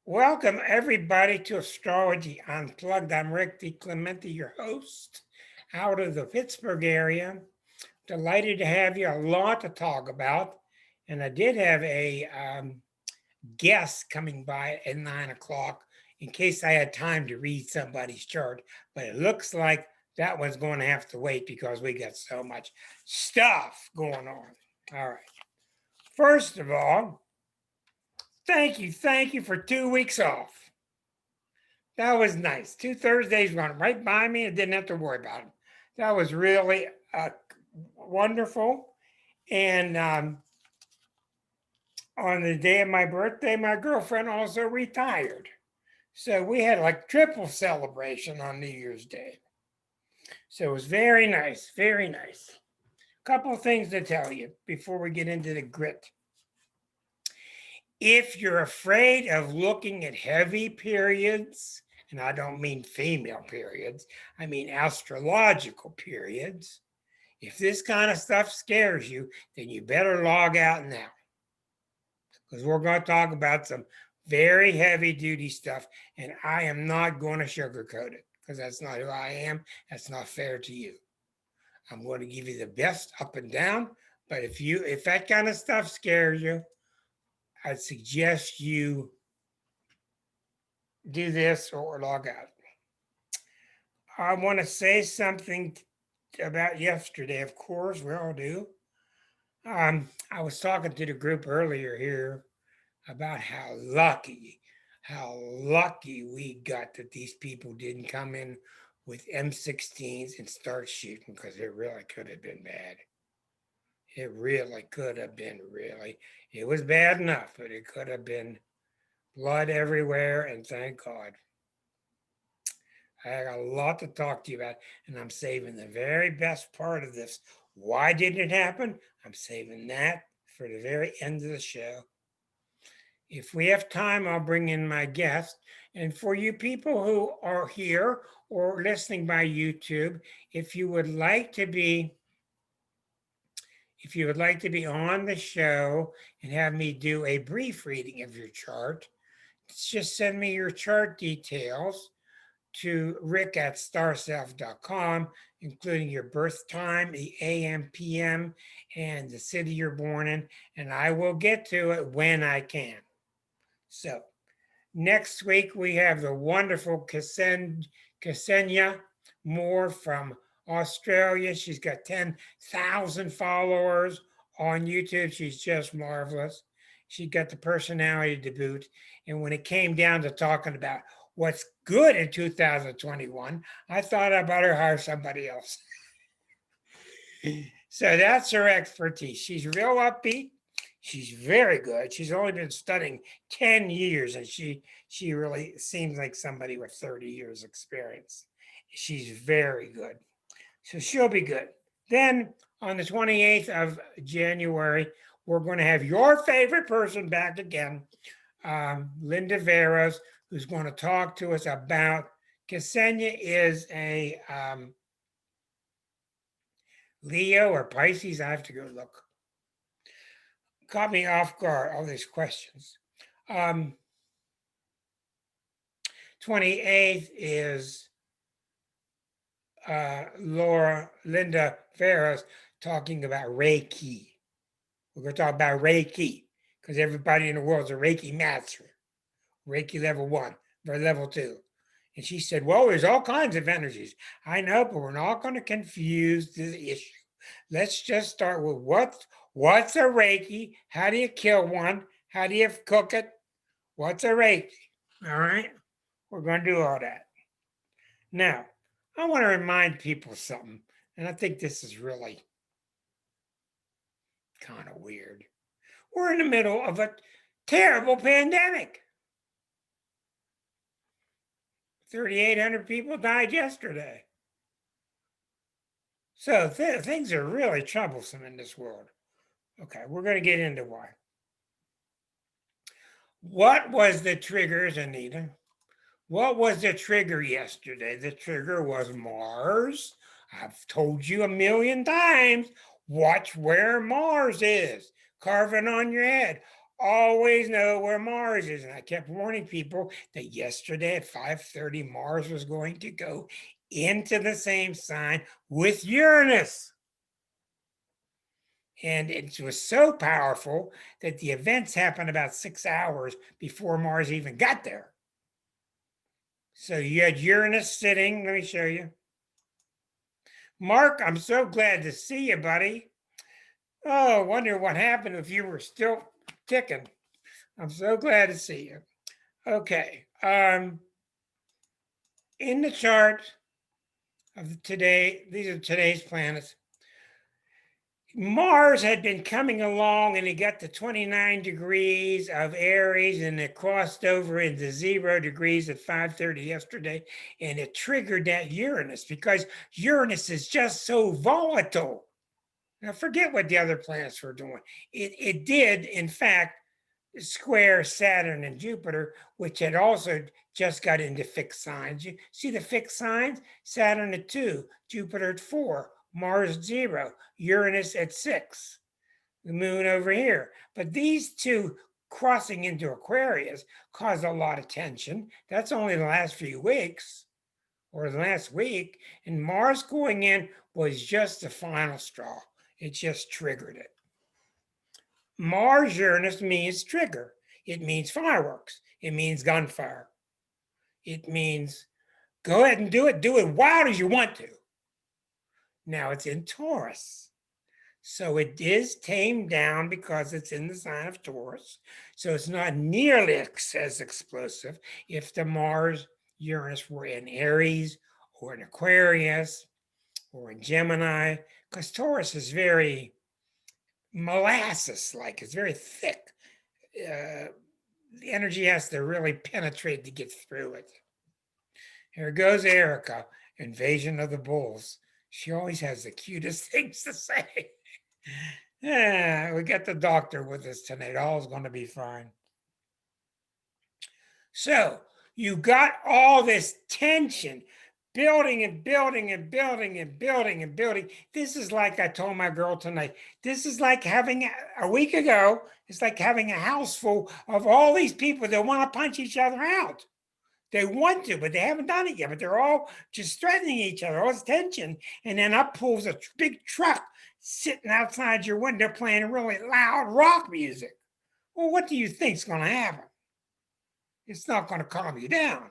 Welcome, everybody, to Astrology Unplugged. I'm Rick DiClemente, your host, out of the Pittsburgh area. Delighted to have you. A lot to talk about. And I did have a guest coming by at 9 o'clock in case I had time to read somebody's chart. But it looks like that one's going to have to wait because we got so much stuff going on. All right. First of all, thank you for 2 weeks off. That was nice. 2 Thursdays went right by me and didn't have to worry about them. That was really wonderful. And on the day of my birthday, my girlfriend also retired. So we had like triple celebration on New Year's Day. So it was very nice, very nice. Couple of things to tell you before we get into the grit. If you're afraid of looking at heavy periods, and I don't mean female periods, I mean astrological periods. If this kind of stuff scares you, then you better log out now. Because we're going to talk about some very heavy duty stuff, and I am not going to sugarcoat it because that's not who I am. That's not fair to you. I'm going to give you the best up and down, but if that kind of stuff scares you, I'd suggest you do this or log out. I want to say something about yesterday, of course, we all do. I was talking to the group earlier here about how lucky we got that these people didn't come in with M16s and start shooting because it really could have been bad. It really could have been It was bad enough, but it could have been blood everywhere, and thank God. I got a lot to talk to you about, and I'm saving the very best part of this. Why did it happen? I'm saving that for the very end of the show. If we have time, I'll bring in my guest. And for you people who are here or listening by YouTube, if you would like to be on the show and have me do a brief reading of your chart, just send me your chart details to rick@starself.com, including your birth time, the AM, PM, and the city you're born in, and I will get to it when I can. So next week we have the wonderful Ksenia Moore from Australia. She's got 10,000 followers on YouTube. She's just marvelous. She got the personality to boot. And when it came down to talking about what's good in 2021, I thought I better hire somebody else. So that's her expertise. She's real upbeat. She's very good. She's only been studying 10 years, and she really seems like somebody with 30 years experience. She's very good. So she'll be good. Then on the 28th of January, we're going to have your favorite person back again, Linda Veros, who's going to talk to us about Ksenia is a Leo or Pisces. I have to go look. Caught me off guard, all these questions. 28th is Linda Veros talking about Reiki. We're going to talk about Reiki because everybody in the world is a Reiki master. Reiki level 1 or level 2. And she said, well, there's all kinds of energies. I know, but we're not going to confuse the issue. Let's just start with what's a Reiki? How do you kill one? How do you cook it? What's a Reiki? All right? We're going to do all that. Now, I want to remind people something, and I think this is really kind of weird. We're in the middle of a terrible pandemic. 3,800 people died yesterday. So things are really troublesome in this world. Okay, we're going to get into why. What was the triggers, Anita? What was the trigger yesterday? The trigger was Mars. I've told you a million times, watch where Mars is. Carve it on your head. always know where Mars is. And I kept warning people that yesterday at 5:30, Mars was going to go into the same sign with Uranus. And it was so powerful that the events happened about 6 hours before Mars even got there. So you had Uranus sitting. Let me show you. Mark, I'm so glad to see you, buddy. Oh, wonder what happened if you were still ticking. I'm so glad to see you. Okay. In the chart of today, these are today's planets. Mars had been coming along and it got to 29 degrees of Aries and it crossed over into 0 degrees at 5:30 yesterday. And it triggered that Uranus because Uranus is just so volatile. Now, forget what the other planets were doing. It did, in fact, square Saturn and Jupiter, which had also just got into fixed signs. You see the fixed signs? Saturn at 2, Jupiter at 4, Mars 0, Uranus at 6, the moon over here. But these two crossing into Aquarius caused a lot of tension. That's only the last few weeks or the last week. And Mars going in was just the final straw. It just triggered it. Mars Uranus means trigger. It means fireworks. It means gunfire. It means go ahead and do it wild as you want to. Now it's in Taurus. So it is tamed down because it's in the sign of Taurus. So it's not nearly as explosive if the Mars Uranus were in Aries or in Aquarius or in Gemini, because Taurus is very molasses-like. It's very thick. The energy has to really penetrate to get through it. Here goes Erica, Invasion of the Bulls. She always has the cutest things to say. Yeah, we got the doctor with us tonight. All's going to be fine. So you got all this tension building and building and building and building and building. This is like I told my girl tonight. This is like having a week ago, it's like having a house full of all these people that want to punch each other out. They want to, but they haven't done it yet. But they're all just threatening each other, all this tension. And then up pulls a big truck sitting outside your window playing really loud rock music. Well, what do you think's going to happen? It's not going to calm you down.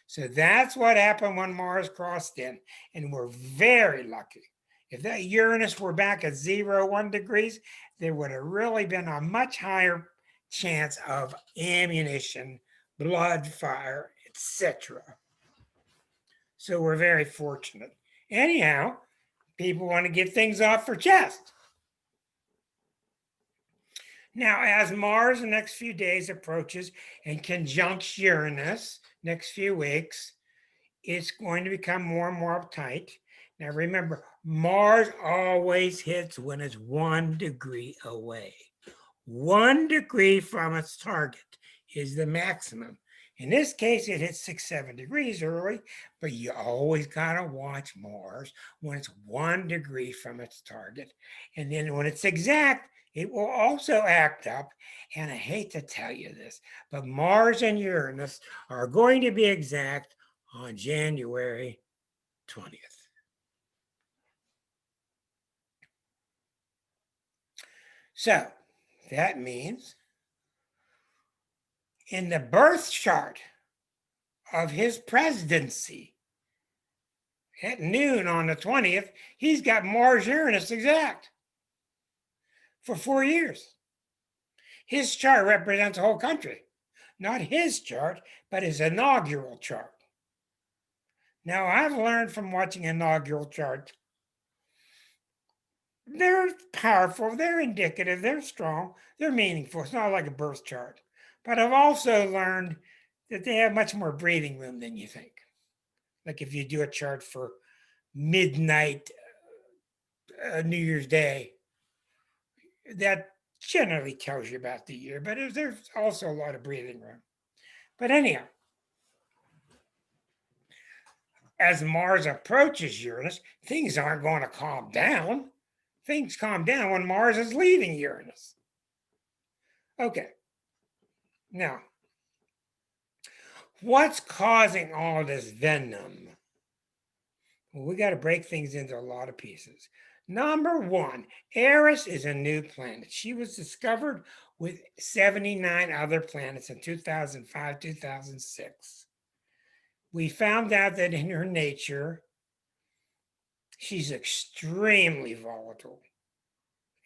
So that's what happened when Mars crossed in. And we're very lucky. If that Uranus were back at 0, 1 degrees, there would have really been a much higher chance of ammunition, blood, fire, etc. So we're very fortunate. Anyhow, people want to get things off their chest. Now, as Mars the next few days approaches and conjuncts Uranus next few weeks, it's going to become more and more uptight. Now, remember, Mars always hits when it's 1 degree away. 1 degree from its target is the maximum. In this case, it hits 6, 7 degrees early, but you always got to watch Mars when it's 1 degree from its target. And then when it's exact, it will also act up. And I hate to tell you this, but Mars and Uranus are going to be exact on January 20th. So that means in the birth chart of his presidency at noon on the 20th, he's got Mars Uranus exact for 4 years. His chart represents the whole country, not his chart, but his inaugural chart. Now, I've learned from watching inaugural charts, they're powerful, they're indicative, they're strong, they're meaningful. It's not like a birth chart. But I've also learned that they have much more breathing room than you think. Like if you do a chart for midnight New Year's Day, that generally tells you about the year, but there's also a lot of breathing room. But anyhow, as Mars approaches Uranus, things aren't going to calm down. Things calm down when Mars is leaving Uranus. Okay, Now, what's causing all this venom? Well, we got to break things into a lot of pieces. Number one, Eris is a new planet. She was discovered with 79 other planets in 2005, 2006. We found out that in her nature, she's extremely volatile.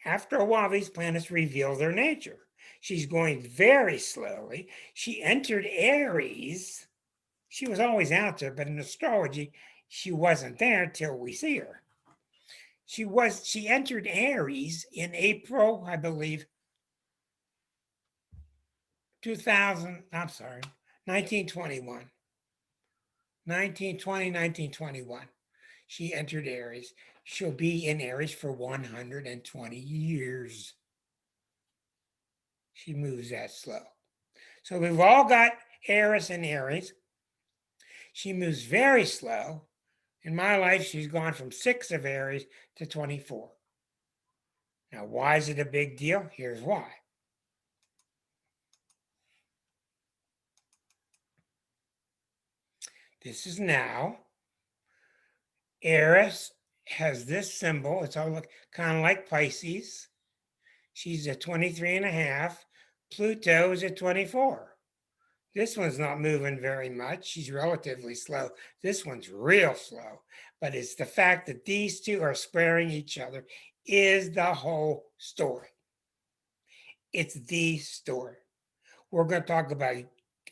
After a while, these planets reveal their nature. She's going very slowly. She entered Aries. She was always out there, but in astrology, she wasn't there till we see her. She entered Aries in April, I believe, 2000, I'm sorry, 1921. 1920, 1921. She entered Aries. She'll be in Aries for 120 years. She moves that slow. So we've all got Eris and Aries. She moves very slow. In my life, she's gone from 6 of Aries to 24. Now, why is it a big deal? Here's why. This is now. Eris has this symbol. It's all kind of like Pisces. She's at 23 and a half. Pluto is at 24. This one's not moving very much. She's relatively slow. This one's real slow. But it's the fact that these two are squaring each other is the whole story. It's the story. We're going to talk about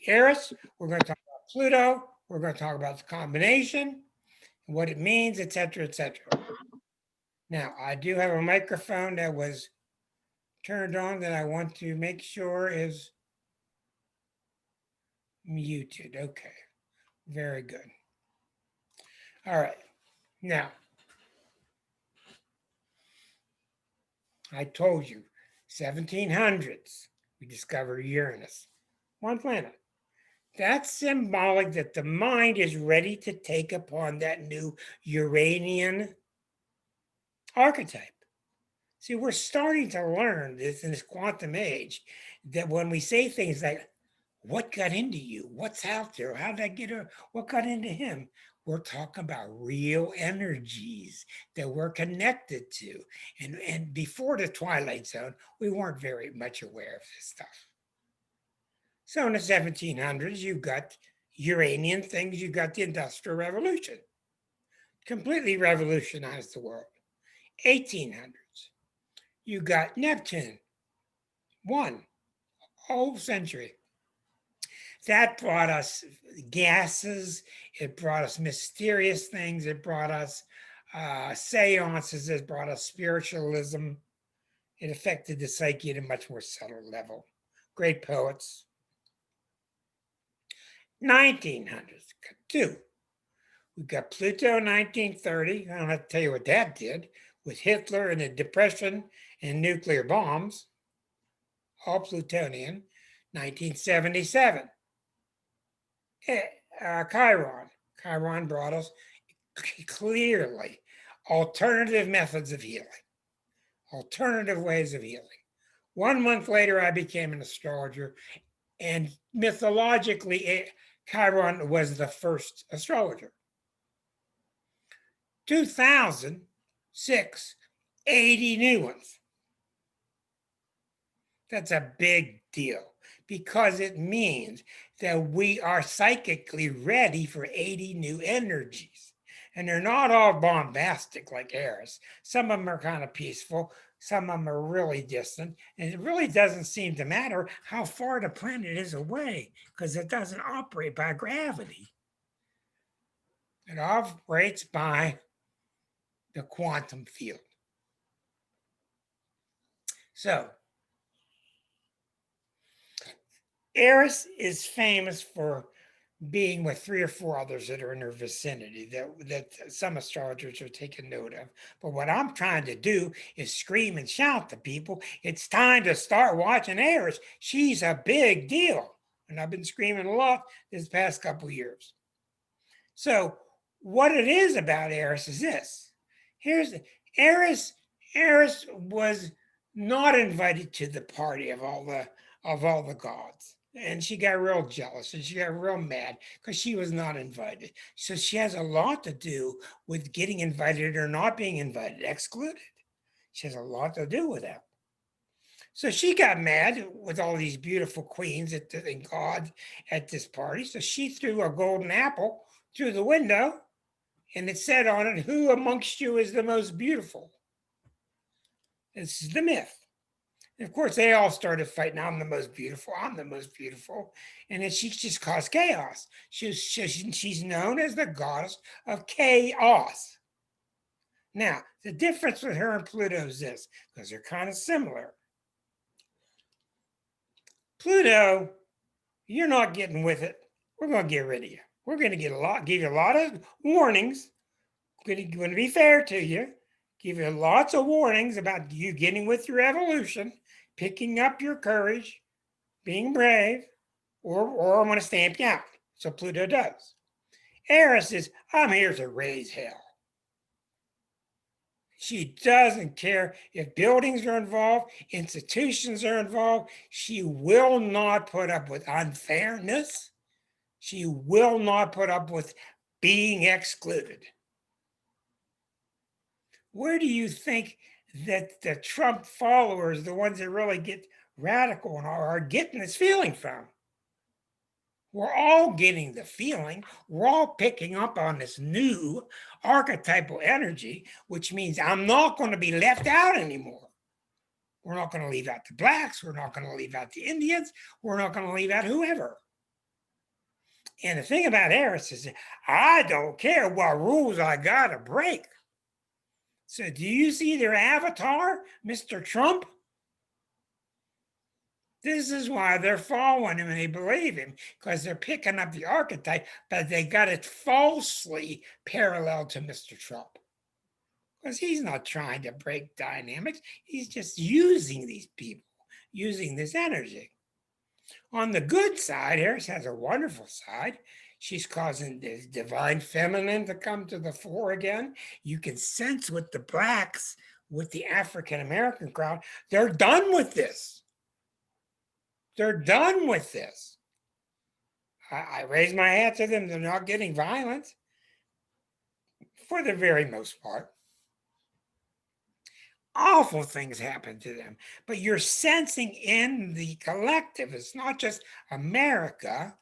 Eris. We're going to talk about Pluto. We're going to talk about the combination, what it means, etc., etc. Now, I do have a microphone that was turned on that I want to make sure is muted. Okay, very good. All right, now, I told you, 1700s, we discovered Uranus, one planet. That's symbolic that the mind is ready to take upon that new Uranian archetype. See, we're starting to learn this in this quantum age that when we say things like, what got into you? What's out there? How did I get her? What got into him? We're talking about real energies that we're connected to. And before the Twilight Zone, we weren't very much aware of this stuff. So in the 1700s, you got Uranian things, you got the Industrial Revolution. Completely revolutionized the world. 1800s, you got Neptune, one whole century. That brought us gases, it brought us mysterious things, it brought us seances, it brought us spiritualism. It affected the psyche at a much more subtle level. Great poets. 1900s, two. We've got Pluto 1930. I don't have to tell you what that did with Hitler and the Depression and nuclear bombs. All plutonian. 1977. Chiron. Chiron brought us clearly alternative methods of healing, alternative ways of healing. 1 month later, I became an astrologer, and mythologically, Chiron was the first astrologer. 2006, 80 new ones. That's a big deal because it means that we are psychically ready for 80 new energies. And they're not all bombastic like Eris. Some of them are kind of peaceful. Some of them are really distant. And it really doesn't seem to matter how far the planet is away because it doesn't operate by gravity. It operates by the quantum field. So, Eris is famous for being with 3 or 4 others that are in her vicinity that some astrologers are taking note of. But what I'm trying to do is scream and shout to people, it's time to start watching Eris. She's a big deal. And I've been screaming a lot this past couple years. So what it is about Eris is this. Here's Eris was not invited to the party of all the gods. And she got real jealous and she got real mad because she was not invited. So she has a lot to do with getting invited or not being invited, excluded. She has a lot to do with that. So she got mad with all these beautiful queens and God at this party. So she threw a golden apple through the window and it said on it, "Who amongst you is the most beautiful?" This is the myth. And of course, they all started fighting. I'm the most beautiful. I'm the most beautiful. And then she just caused chaos. She's known as the goddess of chaos. Now, the difference with her and Pluto is this, because they're kind of similar. Pluto, you're not getting with it. We're going to get rid of you. We're going to give you a lot of warnings. Going to be fair to you. Give you lots of warnings about you getting with your evolution, picking up your courage, being brave, or I'm going to stamp you out. So Pluto does. Eris is, I'm here to raise hell. She doesn't care if buildings are involved, institutions are involved. She will not put up with unfairness. She will not put up with being excluded. Where do you think that the Trump followers, the ones that really get radical and are getting this feeling from? We're all getting the feeling, we're all picking up on this new archetypal energy, which means I'm not going to be left out anymore. We're not going to leave out the blacks. We're not going to leave out the Indians. We're not going to leave out whoever. And the thing about Eris is, I don't care what rules I got to break. So do you see their avatar, Mr. Trump? This is why they're following him and they believe him, because they're picking up the archetype, but they got it falsely parallel to Mr. Trump. Because he's not trying to break dynamics. He's just using these people, using this energy. On the good side, Eris has a wonderful side. She's causing the divine feminine to come to the fore again. You can sense with the blacks, with the African American crowd, they're done with this. They're done with this. I raise my hat to them. They're not getting violent for the very most part. Awful things happen to them, but you're sensing in the collective, it's not just America.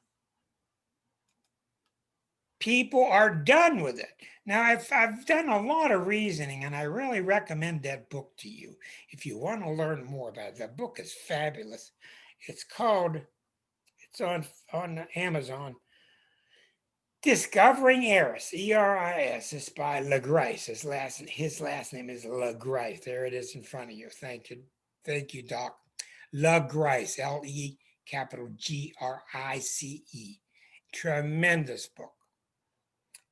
People are done with it. Now, I've done a lot of reasoning, and I really recommend that book to you if you want to learn more about it. The book is fabulous. It's on Amazon. Discovering Eris, Eris. It's by LeGrice. His last name is LeGrice. There it is in front of you. Thank you, Doc. LeGrice, LeGrice. Tremendous book.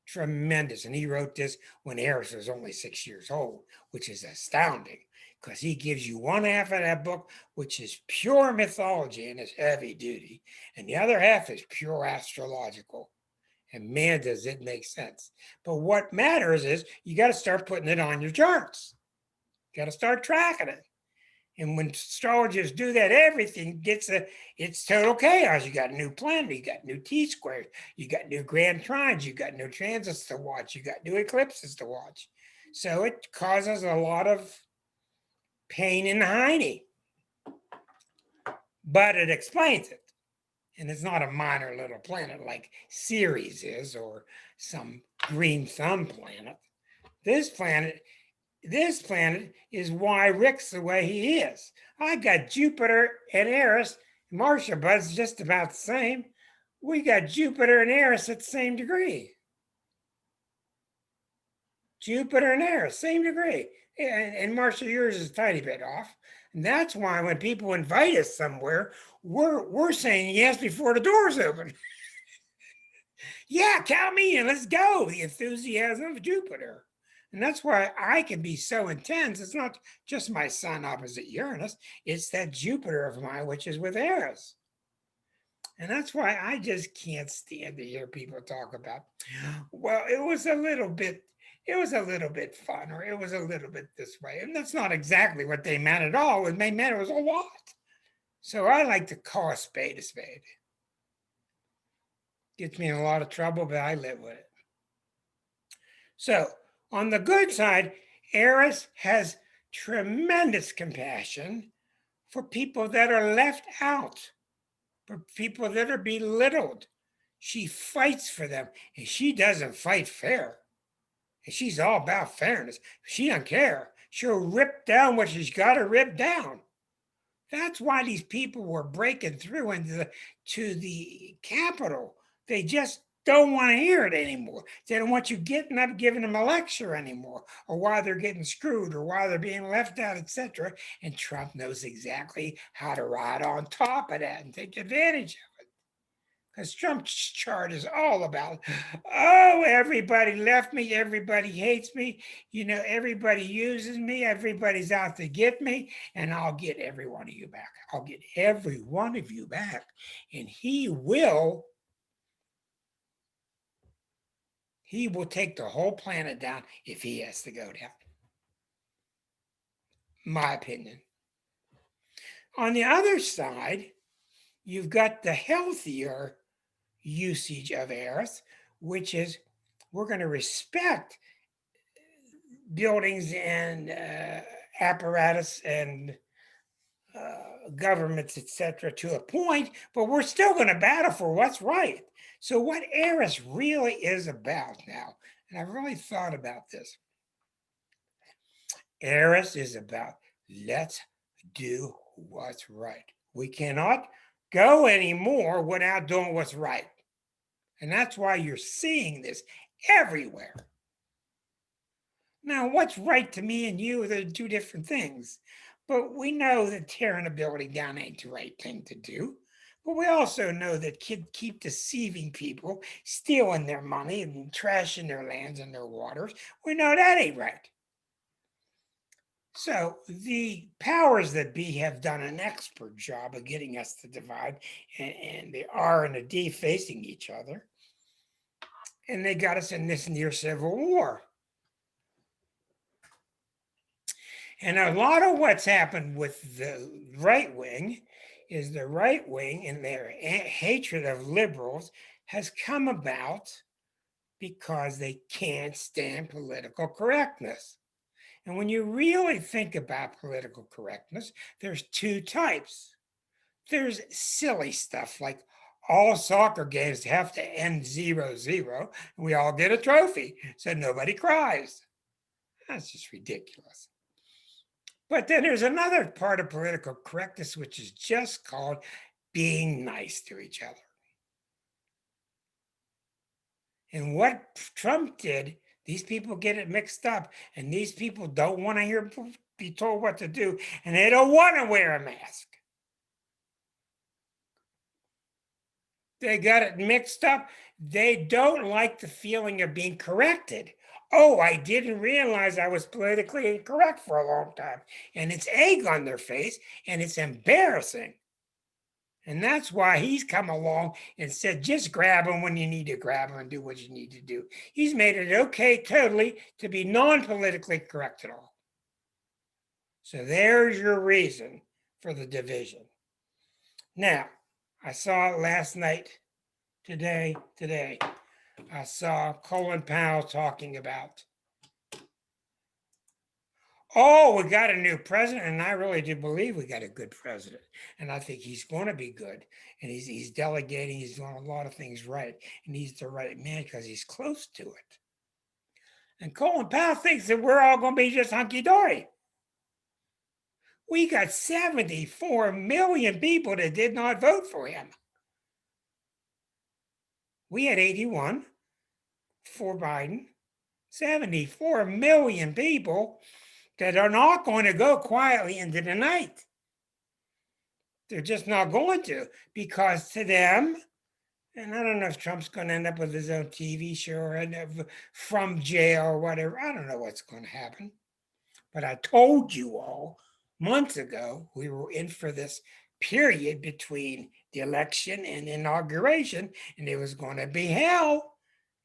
Tremendous. And he wrote this when Eris was only 6 years old, which is astounding because he gives you one half of that book, which is pure mythology and is heavy duty, and the other half is pure astrological. And man, does it make sense. But what matters is you got to start putting it on your charts. You got to start tracking it. And when astrologers do that, everything it's total chaos. You got a new planet, you got new T-squares, you got new grand trines, you got new transits to watch, you got new eclipses to watch. So it causes a lot of pain in the hiney. But it explains it. And it's not a minor little planet like Ceres is or some green thumb planet. This planet is why Rick's the way he is. I got Jupiter and Eris. Marcia Bud's just about the same. We got Jupiter and Eris at the same degree. Jupiter and Eris, same degree. And Marcia, yours is a tiny bit off. And that's why when people invite us somewhere, we're saying yes before the doors open. Yeah, count me in. Let's go. The enthusiasm of Jupiter. And that's why I can be so intense. It's not just my sun opposite Uranus. It's that Jupiter of mine, which is with Eris. And that's why I just can't stand to hear people talk about, well, it was a little bit fun, or it was a little bit this way. And that's not exactly what they meant at all. What they meant it was a lot. So I like to call a spade a spade. Gets me in a lot of trouble, but I live with it. So on the good side, Eris has tremendous compassion for people that are left out, for people that are belittled. She fights for them, and she doesn't fight fair. And she's all about fairness. She doesn't care. She'll rip down what she's got to rip down. That's why these people were breaking through to the Capitol. They just don't want to hear it anymore. They don't want you getting up giving them a lecture anymore, or why they're getting screwed, or why they're being left out, etc. And Trump knows exactly how to ride on top of that and take advantage of it. Because Trump's chart is all about, oh, everybody left me, everybody hates me, everybody uses me, everybody's out to get me, and I'll get every one of you back. I'll get every one of you back. And he will take the whole planet down if he has to go down. My opinion. On the other side, you've got the healthier usage of Earth, which is we're going to respect buildings and apparatus and governments, etc., to a point, but we're still going to battle for what's right. So what Eris really is about now, and I've really thought about this, Eris is about let's do what's right. We cannot go anymore without doing what's right. And that's why you're seeing this everywhere. Now, what's right to me and you are two different things. But we know that tearing a building down ain't the right thing to do. But we also know that kids keep deceiving people, stealing their money and trashing their lands and their waters. We know that ain't right. So the powers that be have done an expert job of getting us to divide, and the R and the D facing each other. And they got us in this near civil war. And a lot of what's happened with the right wing is the right wing and their hatred of liberals has come about because they can't stand political correctness. And when you really think about political correctness, there's two types. There's silly stuff like all soccer games have to end 0-0, and we all get a trophy, so nobody cries. That's just ridiculous. But then there's another part of political correctness, which is just called being nice to each other. And what Trump did, these people get it mixed up, and these people don't want to be told what to do, and they don't want to wear a mask. They got it mixed up. They don't like the feeling of being corrected. Oh, I didn't realize I was politically incorrect for a long time. And it's egg on their face, and it's embarrassing. And that's why he's come along and said, just grab them when you need to grab them and do what you need to do. He's made it okay totally to be non-politically correct at all. So there's your reason for the division. Now, I saw it last night, today, I saw Colin Powell talking about, oh, we got a new president, and I really do believe we got a good president. And I think he's going to be good. And he's delegating, he's doing a lot of things right. And he's the right man because he's close to it. And Colin Powell thinks that we're all going to be just hunky-dory. We got 74 million people that did not vote for him. We had 81 for Biden. 74 million people that are not going to go quietly into the night. They're just not going to, because to them, and I don't know if Trump's going to end up with his own TV show or end up from jail or whatever. I don't know what's going to happen. But I told you all months ago, we were in for this period between the election and inauguration, and it was going to be hell.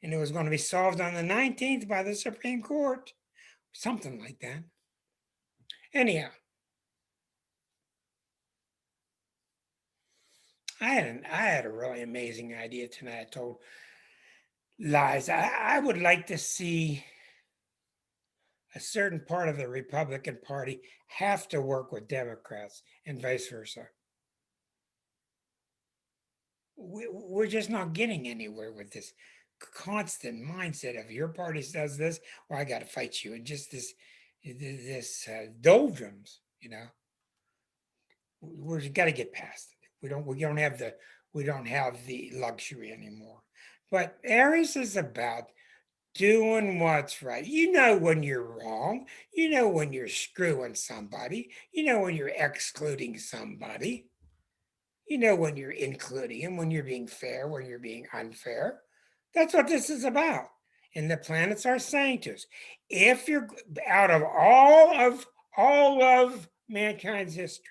And it was going to be solved on the 19th by the Supreme Court. Something like that. Anyhow, I had a really amazing idea tonight. I told Lies. I would like to see a certain part of the Republican Party have to work with Democrats and vice versa. We're just not getting anywhere with this constant mindset of your party does this, or I got to fight you, and just this doldrums. We've got to get past it. We don't have the luxury anymore. But Aries is about doing what's right. You know when you're wrong. You know when you're screwing somebody. You know when you're excluding somebody. You know when you're including them, when you're being fair, when you're being unfair. That's what this is about. And the planets are saying to us, if you're out of all of mankind's history,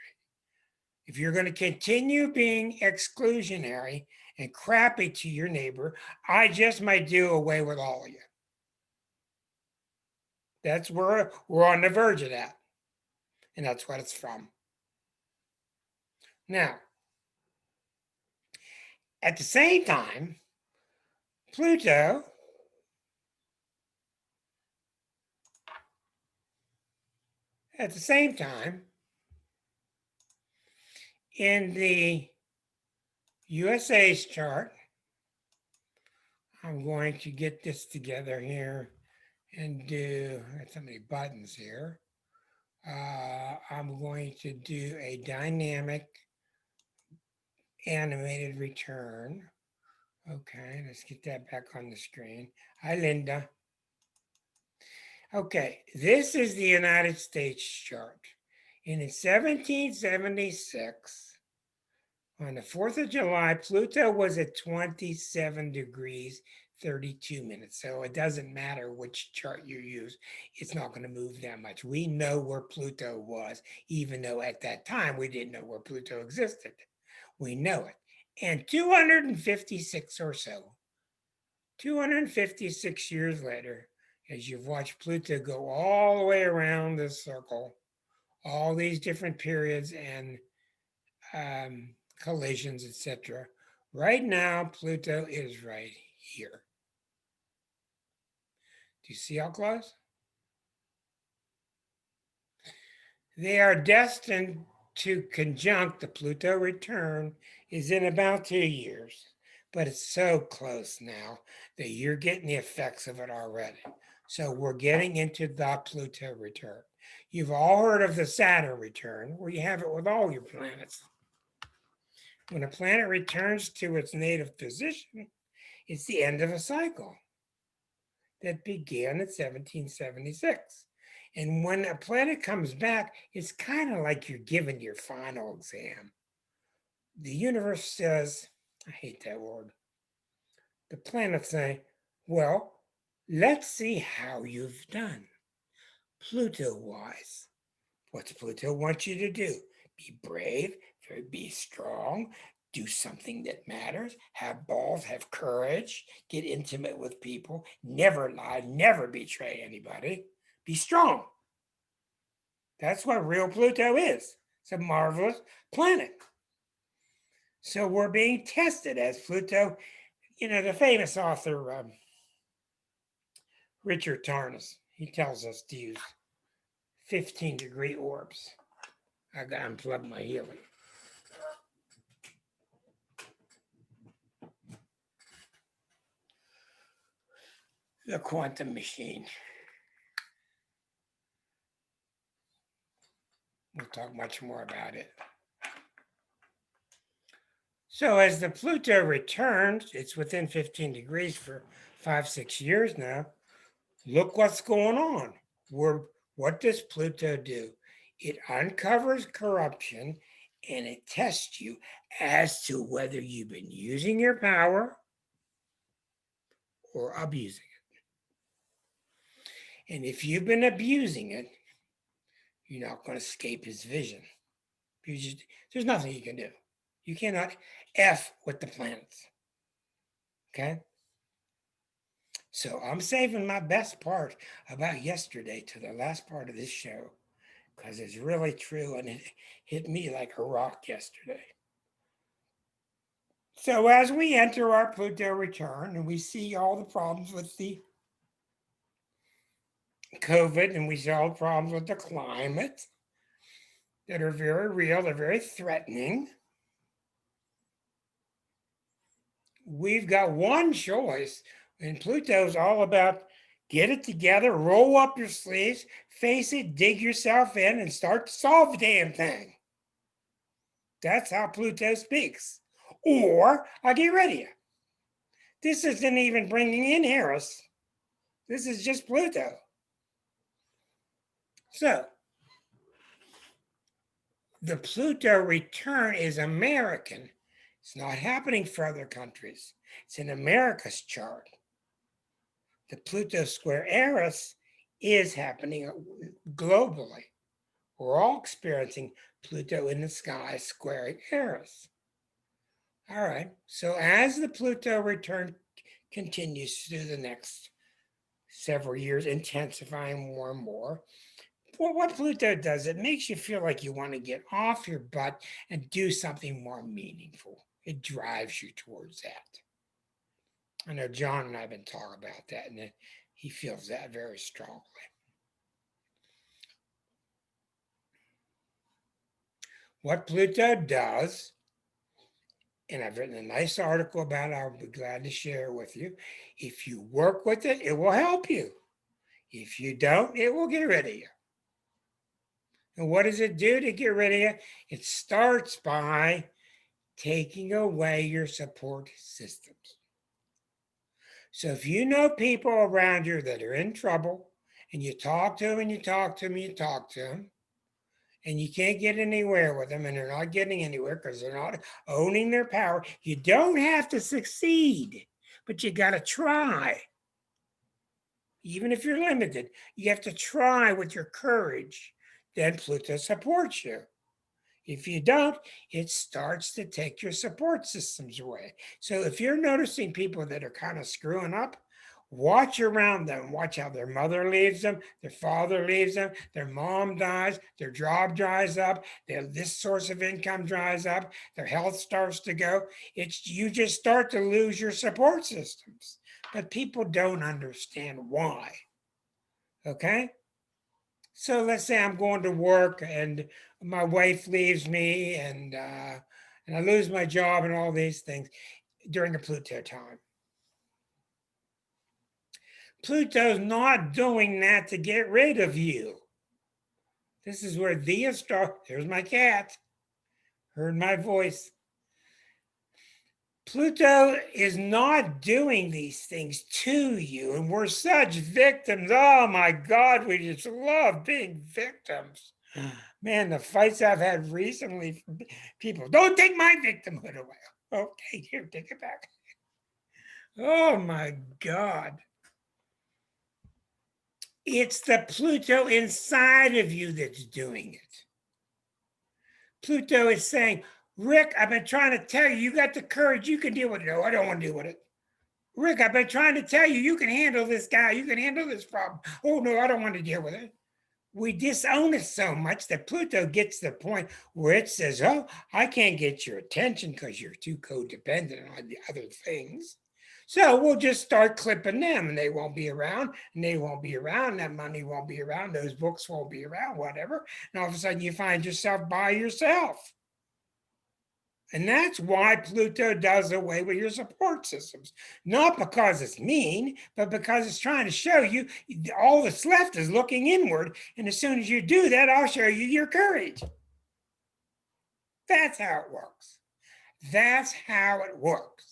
if you're going to continue being exclusionary and crappy to your neighbor, I just might do away with all of you. That's where we're on the verge of that. And that's what it's from. Now, at the same time, Pluto at the same time in the USA's chart, I'm going to get this together here and do, I got so many buttons here. I'm going to do a dynamic animated return. Okay, let's get that back on the screen. Hi, Linda. Okay, this is the United States chart. And in 1776, on the 4th of July, Pluto was at 27 degrees, 32 minutes. So it doesn't matter which chart you use, it's not going to move that much. We know where Pluto was, even though at that time we didn't know where Pluto existed. We know it. And 256 or so, 256 years later, as you've watched Pluto go all the way around this circle, all these different periods and collisions, etc. Right now, Pluto is right here. Do you see how close? They are destined to conjunct. The Pluto return is in about 2 years, but it's so close now that you're getting the effects of it already. So we're getting into the Pluto return. You've all heard of the Saturn return, where you have it with all your planets. When a planet returns to its native position, it's the end of a cycle that began in 1776. And when a planet comes back, it's kind of like you're giving your final exam. The universe says, I hate that word. The planets say, well, let's see how you've done. Pluto wise. What's Pluto want you to do? Be brave, be strong, do something that matters, have balls, have courage, get intimate with people, never lie, never betray anybody, be strong. That's what real Pluto is. It's a marvelous planet. So we're being tested as Pluto. The famous author, Richard Tarnas, he tells us to use 15-degree orbs. I got to unplug my helium. The quantum machine. We'll talk much more about it. So as the Pluto returns, it's within 15 degrees for 5-6 years now. Look what's going on. What does Pluto do? It uncovers corruption and it tests you as to whether you've been using your power or abusing it. And if you've been abusing it, you're not going to escape his vision. There's nothing you can do. You cannot F with the planets. Okay? So I'm saving my best part about yesterday to the last part of this show because it's really true and it hit me like a rock yesterday. So as we enter our Pluto return and we see all the problems with the COVID and we see all the problems with the climate that are very real, they're very threatening. We've got one choice, and Pluto's all about get it together, roll up your sleeves, face it, dig yourself in, and start to solve the damn thing. That's how Pluto speaks. Or I'll get rid of you. This isn't even bringing in Eris. This is just Pluto. So, the Pluto return is American. It's not happening for other countries. It's in America's chart. The Pluto square Eris is happening globally. We're all experiencing Pluto in the sky squaring Eris. All right. So as the Pluto return continues through the next several years, intensifying more and more, well, what Pluto does, it makes you feel like you want to get off your butt and do something more meaningful. It drives you towards that. I know John and I have been talking about that, and he feels that very strongly. What Pluto does, and I've written a nice article about it, I'll be glad to share with you. If you work with it, it will help you. If you don't, it will get rid of you. And what does it do to get rid of you? It starts by taking away your support systems. So if you know people around you that are in trouble, and you talk to them and you talk to them and you talk to them, and you can't get anywhere with them, and they're not getting anywhere because they're not owning their power, you don't have to succeed, but you got to try. Even if you're limited, you have to try with your courage. Then Pluto supports you. If you don't, it starts to take your support systems away. So if you're noticing people that are kind of screwing up, watch around them. Watch how their mother leaves them, their father leaves them, their mom dies, their job dries up, this source of income dries up, their health starts to go. It's you just start to lose your support systems. But people don't understand why. Okay? So let's say I'm going to work and my wife leaves me and I lose my job and all these things during a Pluto time. Pluto's not doing that to get rid of you. This is where the star. There's my cat. Heard my voice. Pluto is not doing these things to you, and we're such victims. Oh my God, we just love being victims. Man, the fights I've had recently from people, don't take my victimhood away. Okay, here, take it back. Oh my God. It's the Pluto inside of you that's doing it. Pluto is saying, Rick, I've been trying to tell you, you got the courage, you can deal with it. No, I don't want to deal with it. Rick, I've been trying to tell you, you can handle this guy, you can handle this problem. Oh, no, I don't want to deal with it. We disown it so much that Pluto gets to the point where it says, oh, I can't get your attention because you're too codependent on the other things. So we'll just start clipping them and they won't be around and they won't be around. That money won't be around. Those books won't be around, whatever. And all of a sudden you find yourself by yourself. And that's why Pluto does away with your support systems. Not because it's mean, but because it's trying to show you all that's left is looking inward. And as soon as you do that, I'll show you your courage. That's how it works. That's how it works.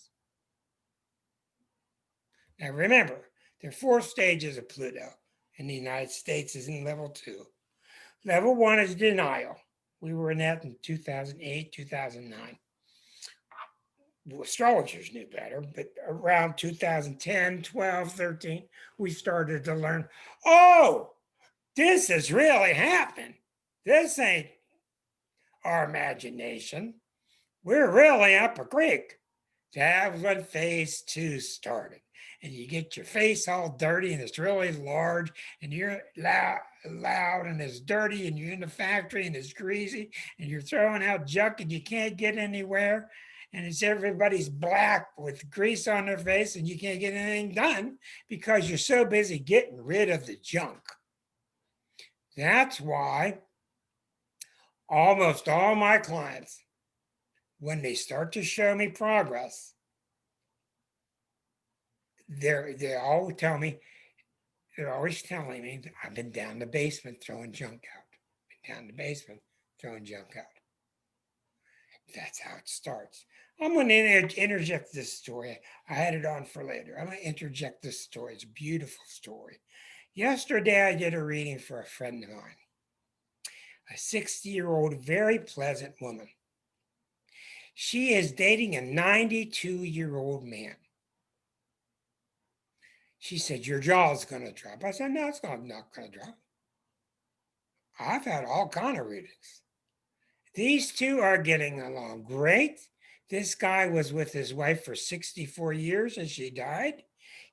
Now remember, there are 4 stages of Pluto. In the United States is in level 2. Level 1 is denial. We were in that in 2008, 2009. Astrologers knew better, but around 2010, 12, 13, we started to learn, oh, this is really happening. This ain't our imagination. We're really up a creek. That's when phase 2 started. And you get your face all dirty and it's really large and you're loud and it's dirty and you're in the factory and it's greasy and you're throwing out junk and you can't get anywhere. and it's everybody's black with grease on their face, and you can't get anything done because you're so busy getting rid of the junk. That's why almost all my clients, when they start to show me progress, they always tell me, they're always telling me, I've been down the basement throwing junk out. Been down the basement throwing junk out. That's how it starts. I'm going to interject this story. I had it on for later. I'm going to interject this story. It's a beautiful story. Yesterday, I did a reading for a friend of mine, a 60-year-old, very pleasant woman. She is dating a 92-year-old man. She said, your jaw is going to drop. I said, no, it's not going to drop. I've had all kind of readings. These two are getting along great. This guy was with his wife for 64 years and she died.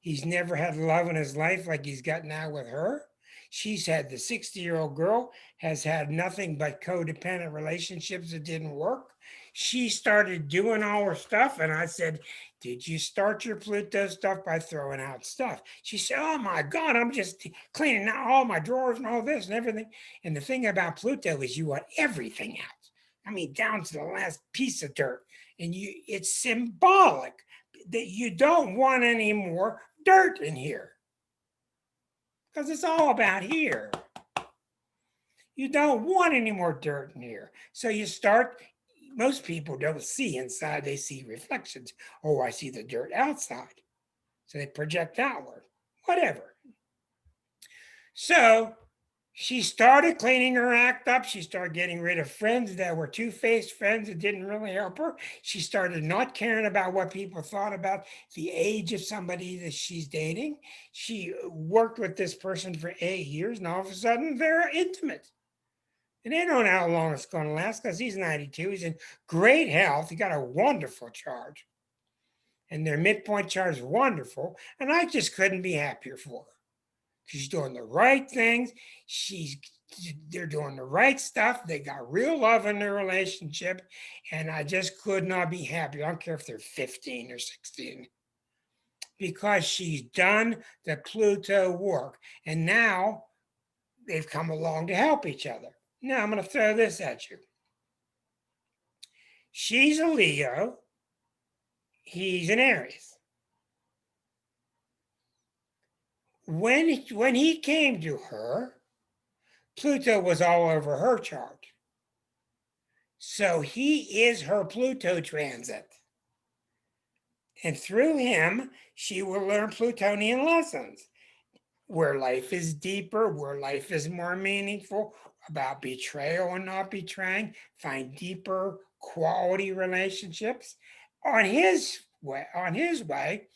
He's never had love in his life like he's got now with her. She's had, the 60-year-old girl has had nothing but codependent relationships that didn't work. She started doing all her stuff, and I said, did you start your Pluto stuff by throwing out stuff? She said, oh my God, I'm just cleaning out all my drawers and all this and everything. And the thing about Pluto is you want everything out. I mean, down to the last piece of dirt. And it's symbolic that you don't want any more dirt in here. Because it's all about here. You don't want any more dirt in here. So you start, most people don't see inside, they see reflections. Oh, I see the dirt outside. So they project outward, whatever. So she started cleaning her act up. She started getting rid of friends that were two-faced friends that didn't really help her. She started not caring about what people thought about the age of somebody that she's dating. She worked with this person for 8 years, and all of a sudden they're intimate. And they don't know how long it's going to last because he's 92. He's in great health. He got a wonderful chart. And their midpoint chart is wonderful. And I just couldn't be happier for her. She's doing the right things. They're doing the right stuff. They got real love in their relationship. And I just could not be happy. I don't care if they're 15 or 16. Because she's done the Pluto work. And now they've come along to help each other. Now I'm going to throw this at you. She's a Leo. He's an Aries. When he came to her, Pluto was all over her chart. So he is her Pluto transit. And through him, she will learn Plutonian lessons, where life is deeper, where life is more meaningful, about betrayal and not betraying, find deeper quality relationships. On his way,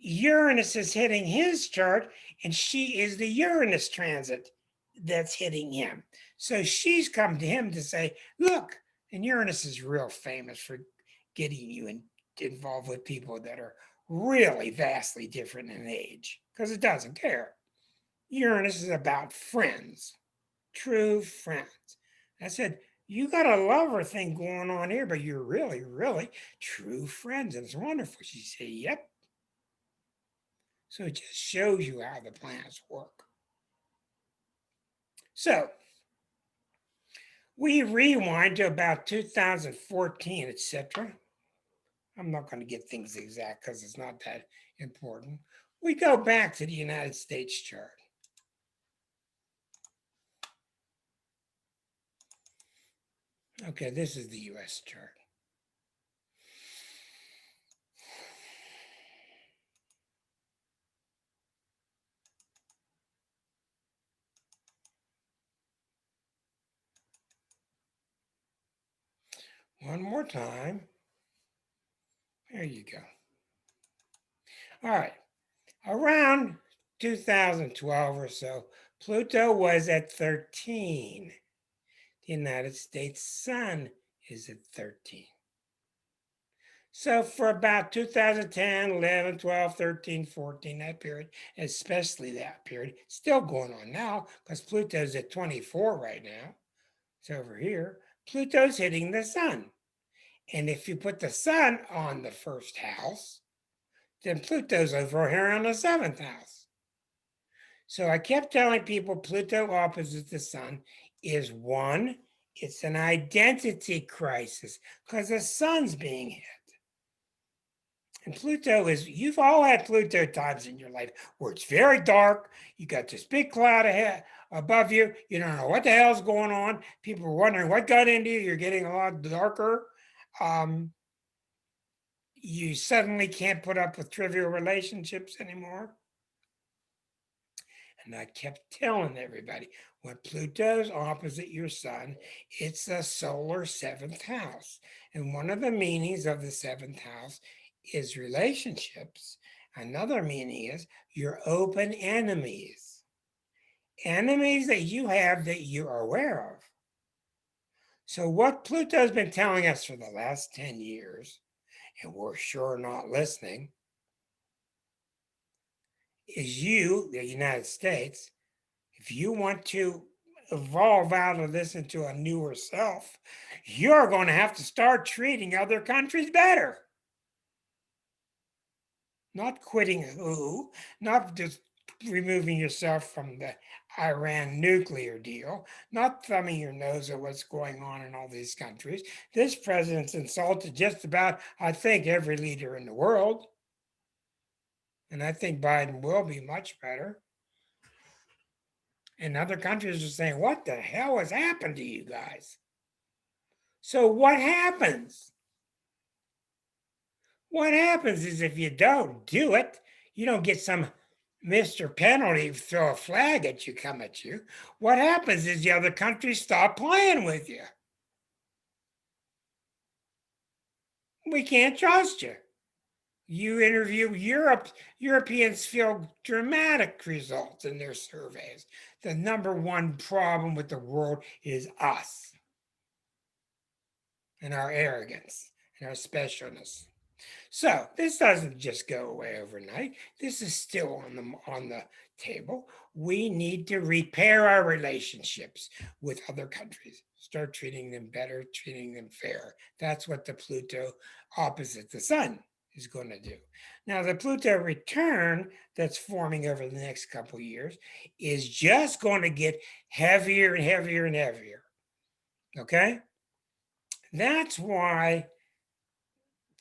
Uranus is hitting his chart, and she is the Uranus transit that's hitting him. So she's come to him to say, look, and Uranus is real famous for getting you involved with people that are really vastly different in age, because it doesn't care. Uranus is about friends, true friends. I said, you got a lover thing going on here, but you're really, really true friends. And it's wonderful. She said, yep. So it just shows you how the planets work. So we rewind to about 2014, etc. I'm not going to get things exact because it's not that important. We go back to the United States chart. Okay, this is the US chart. One more time. There you go. All right. Around 2012 or so, Pluto was at 13. The United States sun is at 13. So for about 2010, 11, 12, 13, 14, that period, especially that period, still going on now because Pluto's at 24 right now. It's over here. Pluto's hitting the sun. And if you put the sun on the first house, then Pluto's over here on the seventh house. So I kept telling people Pluto opposite the sun is one, it's an identity crisis because the sun's being hit. And Pluto is, you've all had Pluto times in your life where it's very dark. You got this big cloud ahead above you. You don't know what the hell's going on. People are wondering what got into you. You're getting a lot darker. You suddenly can't put up with trivial relationships anymore. And I kept telling everybody when Pluto's opposite your sun, it's the solar seventh house. And one of the meanings of the seventh house is relationships. Another meaning is your open enemies, enemies that you have that you are aware of. So, what Pluto's been telling us for the last 10 years, and we're sure not listening, is you, the United States, if you want to evolve out of this into a newer self, you're going to have to start treating other countries better. Not quitting who, not just removing yourself from the Iran nuclear deal, not thumbing your nose at what's going on in all these countries. This president's insulted just about, I think, every leader in the world. And I think Biden will be much better. And other countries are saying, what the hell has happened to you guys? So what happens? What happens is if you don't do it, you don't get some Mr. Penalty throw a flag at you, come at you. What happens is the other countries stop playing with you. We can't trust you. You interview Europeans feel dramatic results in their surveys. The number one problem with the world is us and our arrogance and our specialness. So this doesn't just go away overnight. This is still on the table. We need to repair our relationships with other countries. Start treating them better, treating them fair. That's what the Pluto opposite the sun is going to do. Now, the Pluto return that's forming over the next couple of years is just going to get heavier and heavier and heavier. Okay? That's why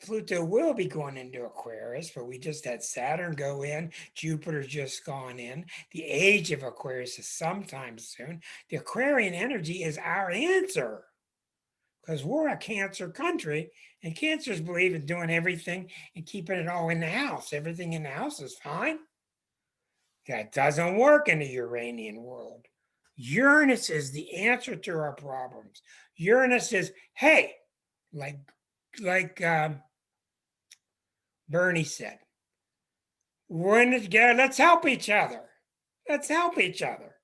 Pluto will be going into Aquarius, but we just had Saturn go in. Jupiter's just gone in. The age of Aquarius is sometime soon. The Aquarian energy is our answer because we're a Cancer country, and Cancers believe in doing everything and keeping it all in the house. Everything in the house is fine. That doesn't work in the Uranian world. Uranus is the answer to our problems. Uranus is, hey, like Bernie said, we're in it together. Let's help each other. Let's help each other.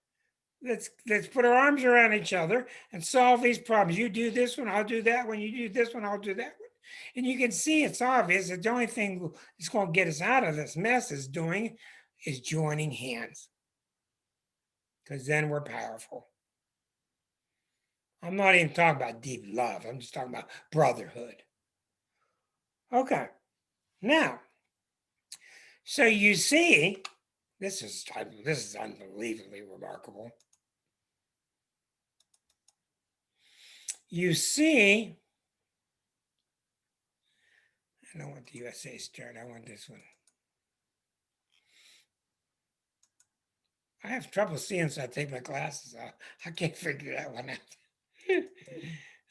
Let's put our arms around each other and solve these problems. You do this one, I'll do that one. You do this one, I'll do that one. And you can see it's obvious that the only thing that's going to get us out of this mess is joining hands. Because then we're powerful. I'm not even talking about deep love. I'm just talking about brotherhood. Okay. Now, so you see, this is unbelievably remarkable. You see, I don't want the USA start. I want this one. I have trouble seeing, so I take my glasses off. I can't figure that one out.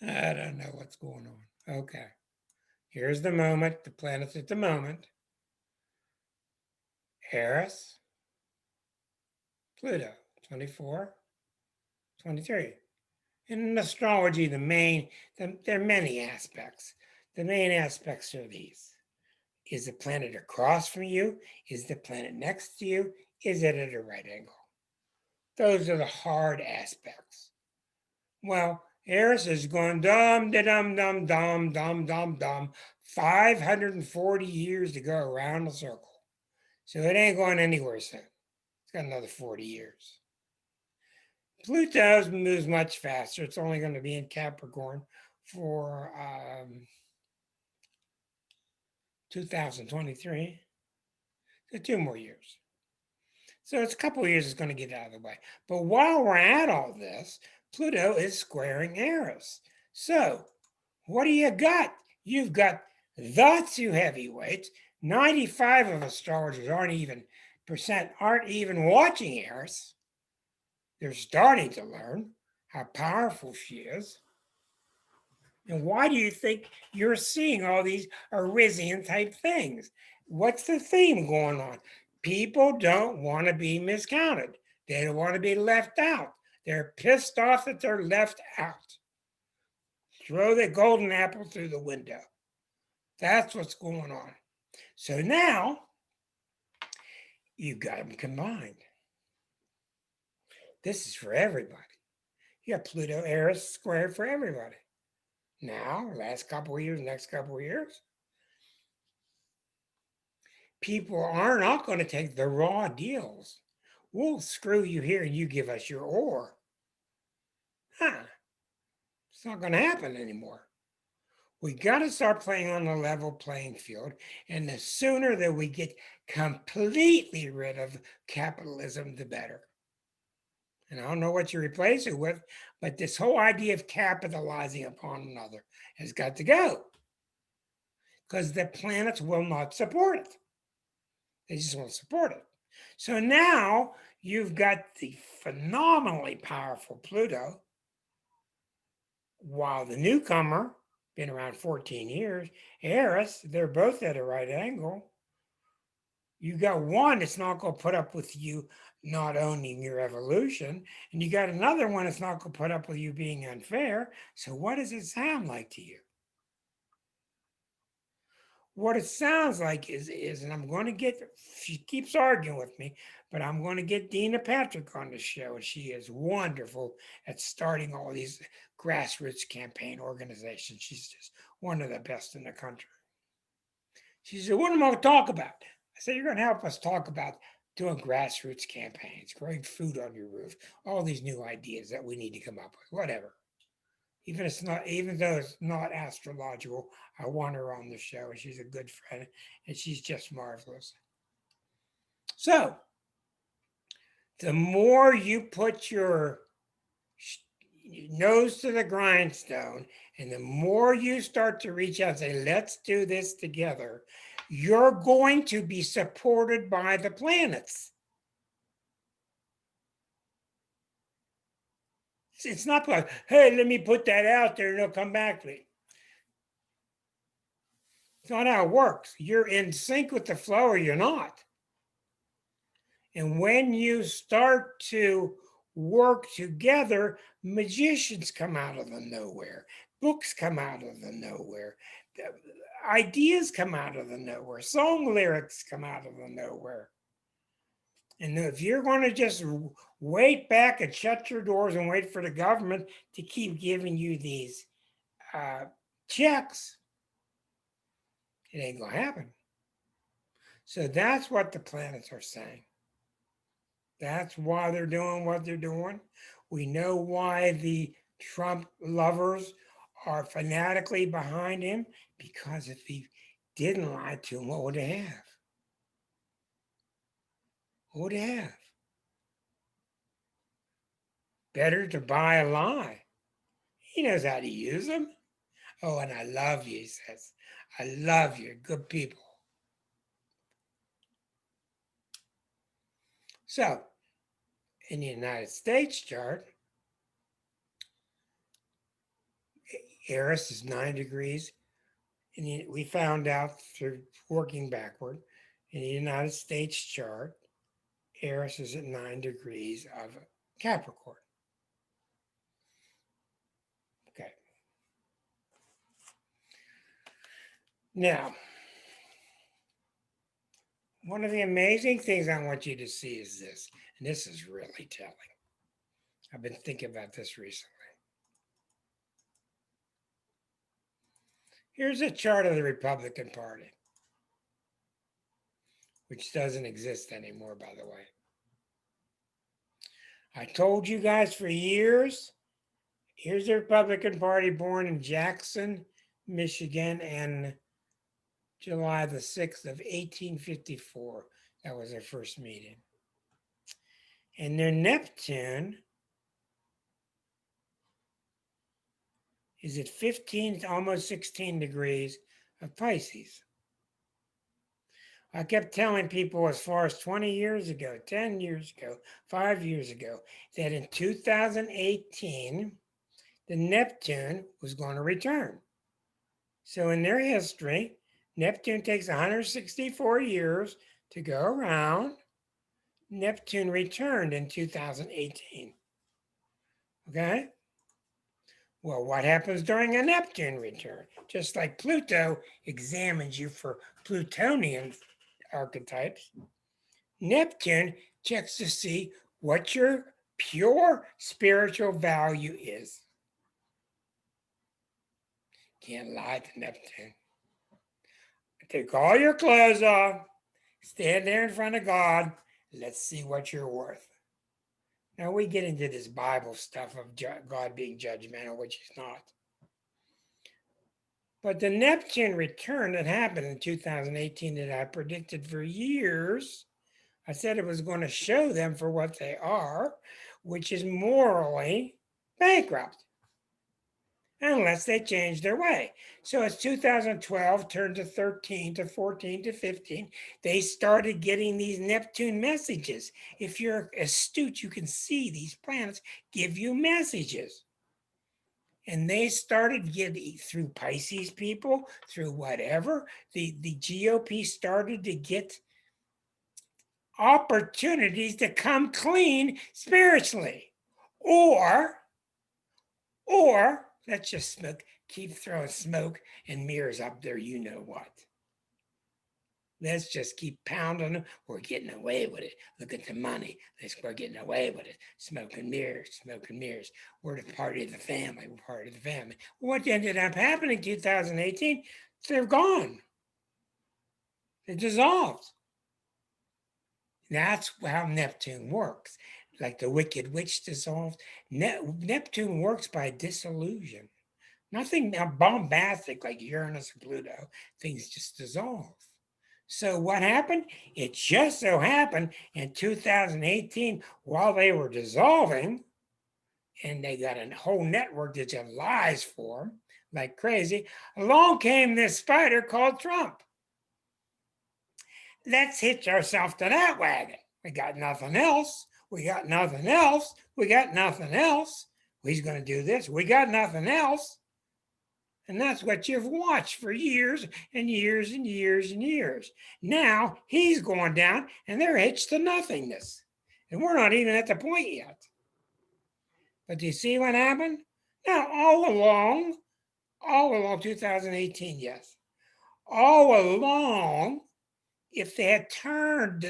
I don't know what's going on. Okay. Here's the moment, the planets at the moment. Eris, Pluto, 24, 23. In astrology, there are many aspects. The main aspects are these. Is the planet across from you? Is the planet next to you? Is it at a right angle? Those are the hard aspects. Well, Eris is going dum dum dum dum dum dum dum 540 years to go around the circle. So it ain't going anywhere soon. It's got another 40 years. Pluto moves much faster. It's only going to be in Capricorn for 2023. So 2 more years. So it's a couple of years it's going to get out of the way. But while we're at all this, Pluto is squaring Eris. So what do you got? You've got the two heavyweights. 95 of astrologers aren't even watching Eris. They're starting to learn how powerful she is. And why do you think you're seeing all these Arisian type things? What's the theme going on? People don't want to be miscounted. They don't want to be left out. They're pissed off that they're left out. Throw the golden apple through the window. That's what's going on. So now you've got them combined. This is for everybody. You got Pluto Eris squared for everybody. Now, last couple of years, next couple of years, people are not going to take the raw deals. We'll screw you here and you give us your ore. It's not going to happen anymore. We got to start playing on a level playing field. And the sooner that we get completely rid of capitalism, the better. And I don't know what you replace it with, but this whole idea of capitalizing upon another has got to go. Because the planets will not support it. They just won't support it. So now you've got the phenomenally powerful Pluto, while the newcomer, been around 14 years, Eris, they're both at a right angle. You got one that's not going to put up with you not owning your evolution, and you got another one that's not going to put up with you being unfair. So what does it sound like to you? What it sounds like is, and I'm going to get, she keeps arguing with me, but I'm going to get Dina Patrick on the show. And she is wonderful at starting all these grassroots campaign organizations. She's just one of the best in the country. She said, what am I going to talk about? I said, you're going to help us talk about doing grassroots campaigns, growing food on your roof, all these new ideas that we need to come up with, whatever. Even though it's not astrological, I want her on the show, and she's a good friend, and she's just marvelous. So, the more you put your nose to the grindstone, and the more you start to reach out and say, let's do this together, you're going to be supported by the planets. It's not like, hey, let me put that out there and it'll come back to me. It's not how it works. You're in sync with the flow or you're not. And when you start to work together, magicians come out of the nowhere. Books come out of the nowhere. Ideas come out of the nowhere. Song lyrics come out of the nowhere. And if you're going to just wait back and shut your doors and wait for the government to keep giving you these checks, it ain't going to happen. So that's what the planets are saying. That's why they're doing what they're doing. We know why the Trump lovers are fanatically behind him, because if he didn't lie to him, what would they have? What would they have? Better to buy a lie. He knows how to use them. Oh, and I love you, he says. I love you, good people. So, in the United States chart, Eris is 9 degrees. And we found out through working backward, in the United States chart, Eris is at 9 degrees of Capricorn. Okay. Now, one of the amazing things I want you to see is this, and this is really telling. I've been thinking about this recently. Here's a chart of the Republican Party, which doesn't exist anymore, by the way. I told you guys for years, here's the Republican Party born in Jackson, Michigan, and July the 6th of 1854. That was their first meeting. And their Neptune is at 15 to almost 16 degrees of Pisces. I kept telling people as far as 20 years ago, 10 years ago, 5 years ago, that in 2018, the Neptune was going to return. So in their history, Neptune takes 164 years to go around. Neptune returned in 2018. Okay? Well, what happens during a Neptune return? Just like Pluto examines you for Plutonian archetypes, Neptune checks to see what your pure spiritual value is. Can't lie to Neptune. Take all your clothes off, stand there in front of God, let's see what you're worth. Now we get into this Bible stuff of God being judgmental, which he's not. But the Neptune return that happened in 2018 that I predicted for years, I said it was going to show them for what they are, which is morally bankrupt, unless they change their way. So as 2012 turned to 13 to 14 to 15, they started getting these Neptune messages. If you're astute, you can see these planets give you messages. And they started getting through Pisces people, through whatever, the GOP started to get opportunities to come clean spiritually. Or let's just smoke, keep throwing smoke and mirrors up there, you know what. Let's just keep pounding them. We're getting away with it. Look at the money. We're getting away with it. Smoke and mirrors, smoke and mirrors. We're the party of the family. We're part of the family. What ended up happening in 2018? They're gone. They dissolved. That's how Neptune works. Like the Wicked Witch dissolves. Neptune works by dissolution. Nothing bombastic like Uranus and Pluto. Things just dissolve. So what happened? It just so happened in 2018, while they were dissolving, and they got a whole network that just lies for them like crazy, along came this spider called Trump. Let's hitch ourselves to that wagon. We got nothing else. We got nothing else. We got nothing else. He's going to do this. We got nothing else. And that's what you've watched for years and years and years and years. Now he's going down and they're hitched to nothingness. And we're not even at the point yet. But do you see what happened? Now, all along 2018, yes. All along, if they had turned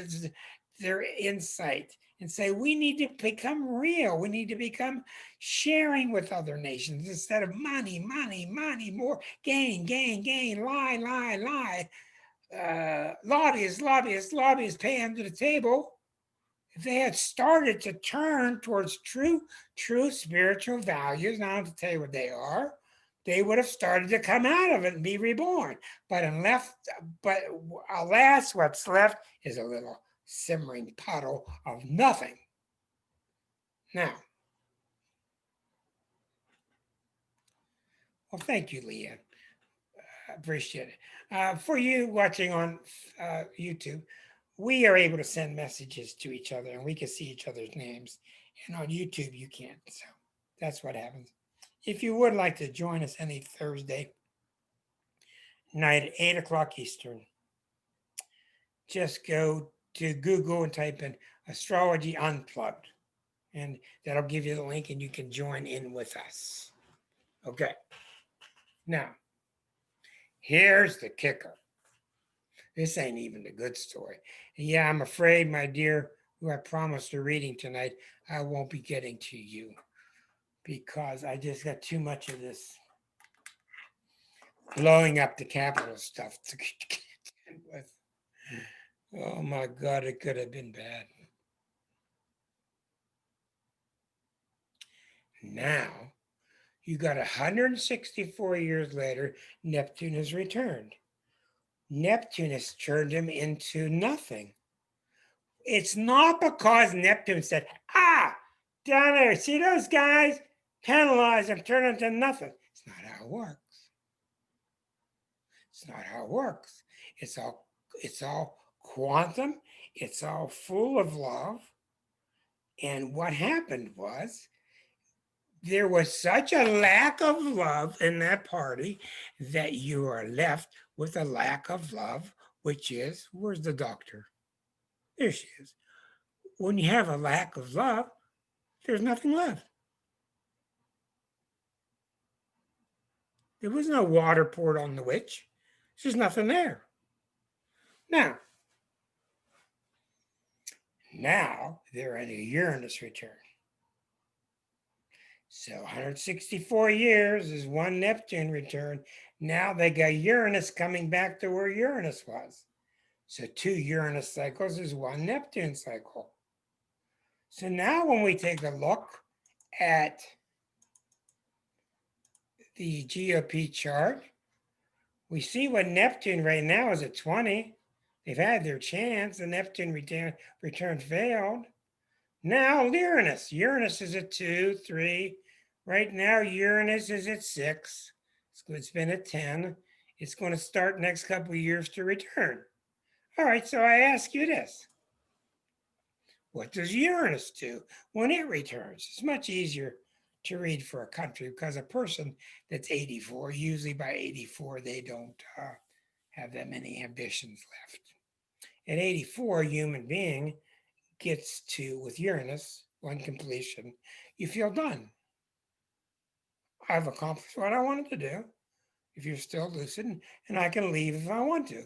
their insight and say, we need to become real. We need to become sharing with other nations instead of money, more gain, lie. Lobbyists, pay under the table. If they had started to turn towards true spiritual values, now to tell you what they are, they would have started to come out of it and be reborn. But alas, what's left is a little simmering puddle of nothing. Now, well, thank you, Leah. Appreciate it. For you watching on YouTube, we are able to send messages to each other and we can see each other's names. And on YouTube, you can't. So that's what happens. If you would like to join us any Thursday night at 8 o'clock Eastern, just go to Google and type in Astrology Unplugged. And that'll give you the link and you can join in with us. Okay. Now, here's the kicker. This ain't even the good story. And yeah, I'm afraid, my dear, who I promised a reading tonight, I won't be getting to you because I just got too much of this blowing up the Capitol stuff to contend with. Oh my God, it could have been bad. Now, you got 164 years later, Neptune has returned. Neptune has turned him into nothing. It's not because Neptune said, down there, see those guys? Penalize them, turn them to nothing. It's not how it works. It's not how it works. It's all quantum. It's all full of love. And what happened was there was such a lack of love in that party that you are left with a lack of love, which is, where's the doctor? There she is. When you have a lack of love, there's nothing left. There was no water poured on the witch. There's nothing there. Now they're in a Uranus return. So 164 years is one Neptune return. Now they got Uranus coming back to where Uranus was. So 2 Uranus cycles is 1 Neptune cycle. So now when we take a look at the GOP chart, we see what Neptune right now is at 20. They've had their chance. The Neptune return failed. Now Uranus. Uranus is at 2, 3. Right now Uranus is at 6. It's been at 10. It's going to start next couple of years to return. All right, so I ask you this. What does Uranus do when it returns? It's much easier to read for a country because a person that's 84, usually by 84, they don't have that many ambitions left. At 84, a human being gets to, with Uranus, one completion, you feel done. I've accomplished what I wanted to do, if you're still lucid, and I can leave if I want to.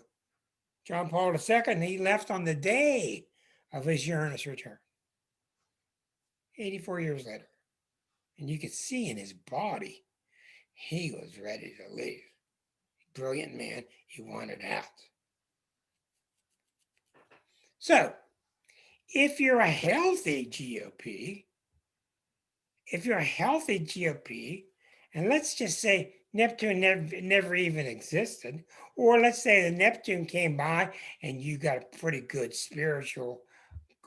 John Paul II, he left on the day of his Uranus return, 84 years later. And you could see in his body, he was ready to leave. Brilliant man, he wanted out. So, if you're a healthy GOP, and let's just say Neptune never even existed, or let's say the Neptune came by and you got a pretty good spiritual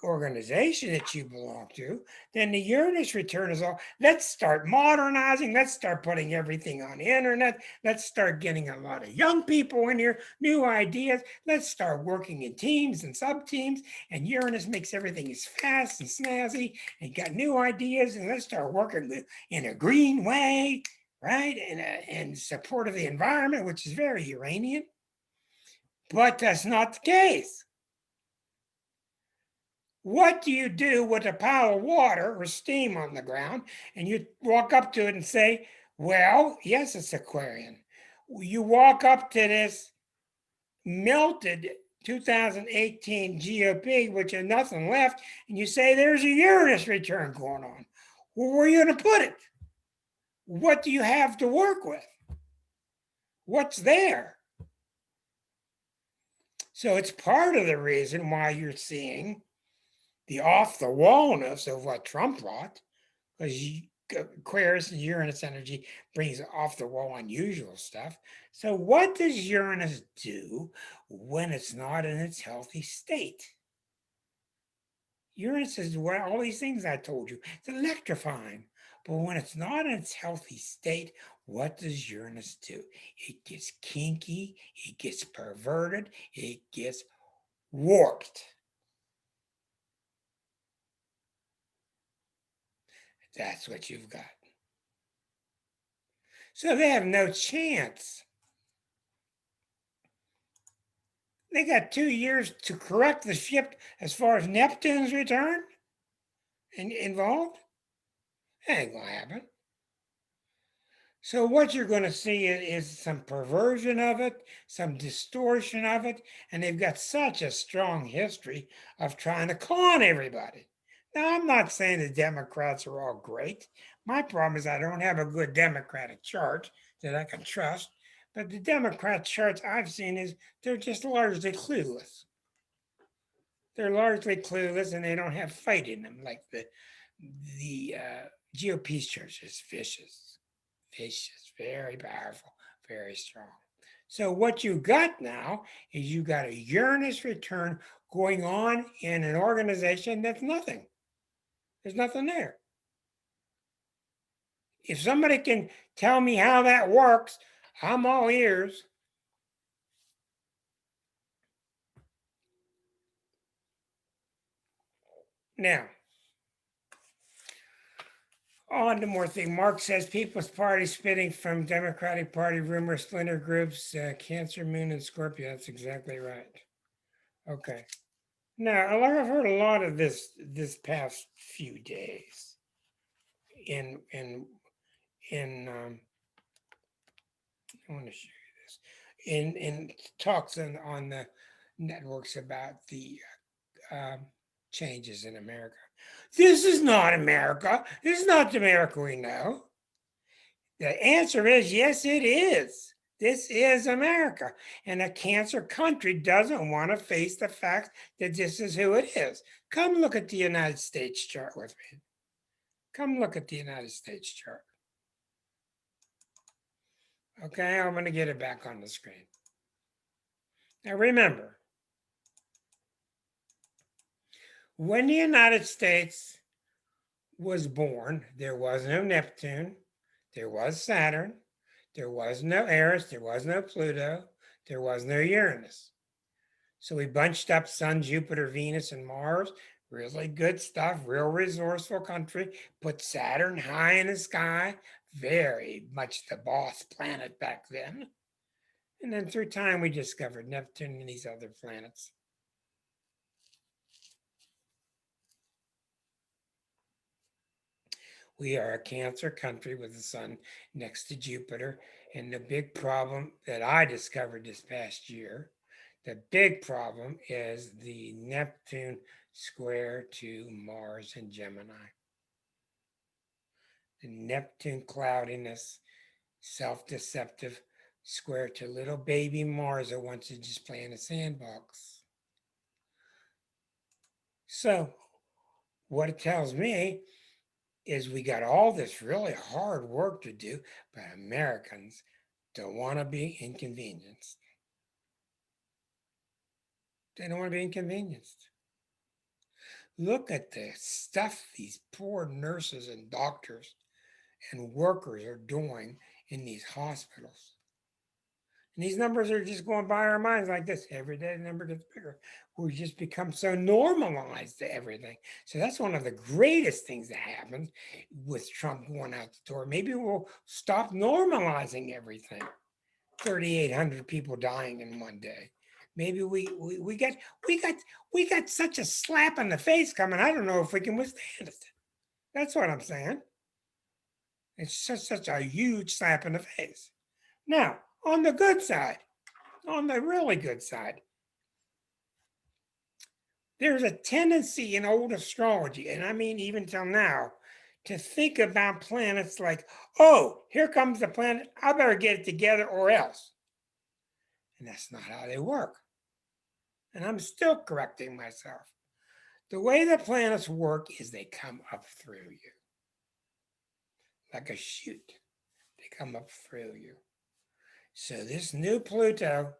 organization that you belong to, then the Uranus return is all, let's start modernizing, let's start putting everything on the internet, let's start getting a lot of young people in here, new ideas, let's start working in teams and sub-teams, and Uranus makes everything as fast and snazzy and got new ideas, and let's start working in a green way, right? And support of the environment, which is very Uranian. But that's not the case. What do you do with a pile of water or steam on the ground and you walk up to it and say, well, yes, it's Aquarian. You walk up to this melted 2018 GOP, which has nothing left, and you say there's a Uranus return going on. Well, where are you going to put it? What do you have to work with? What's there? So it's part of the reason why you're seeing the off-the-wallness of what Trump brought, because Aquarius and Uranus energy brings off-the-wall unusual stuff. So what does Uranus do when it's not in its healthy state? Uranus is all these things I told you. It's electrifying. But when it's not in its healthy state, what does Uranus do? It gets kinky, it gets perverted, it gets warped. That's what you've got. So they have no chance. They got 2 years to correct the ship as far as Neptune's return and involved. That ain't gonna happen. So what you're going to see is some perversion of it, some distortion of it, and they've got such a strong history of trying to con everybody. Now, I'm not saying the Democrats are all great. My problem is I don't have a good Democratic chart that I can trust. But the Democrat charts I've seen is they're just largely clueless. They're largely clueless and they don't have fight in them like the GOP's church is vicious, very powerful, very strong. So what you got now is you got a Uranus return going on in an organization that's nothing. There's nothing there. If somebody can tell me how that works, I'm all ears. Now, on to more thing. Mark says People's Party spitting from Democratic Party rumor splinter groups, Cancer, Moon, and Scorpio. That's exactly right. Okay. Now, I've heard a lot of this past few days in I want to show you this in talks on the networks about the changes in America. This is not America. This is not the America we know. The answer is yes, it is. This is America. And a cancer country doesn't want to face the fact that this is who it is. Come look at the United States chart with me. Come look at the United States chart. Okay, I'm going to get it back on the screen. Now remember, when the United States was born, there was no Neptune, there was Saturn, there was no Eris, there was no Pluto, there was no Uranus. So we bunched up Sun, Jupiter, Venus, and Mars. Really good stuff, real resourceful country. Put Saturn high in the sky, very much the boss planet back then. And then through time, we discovered Neptune and these other planets. We are a Cancer country with the sun next to Jupiter. And the big problem that I discovered this past year, the big problem is the Neptune square to Mars and Gemini. The Neptune cloudiness, self-deceptive square to little baby Mars that wants to just play in a sandbox. So what it tells me is we got all this really hard work to do, but Americans don't want to be inconvenienced. They don't want to be inconvenienced. Look at the stuff these poor nurses and doctors and workers are doing in these hospitals. And these numbers are just going by our minds like this. Every day the number gets bigger. We just become so normalized to everything. So that's one of the greatest things that happens with Trump going out the door. Maybe we'll stop normalizing everything. 3,800 people dying in one day. Maybe we got such a slap in the face coming. I don't know if we can withstand it. That's what I'm saying. It's such a huge slap in the face. Now, on the good side, on the really good side, there's a tendency in old astrology, and I mean even till now, to think about planets like, oh, here comes the planet, I better get it together or else. And that's not how they work. And I'm still correcting myself. The way the planets work is they come up through you. Like a chute, they come up through you. So this new Pluto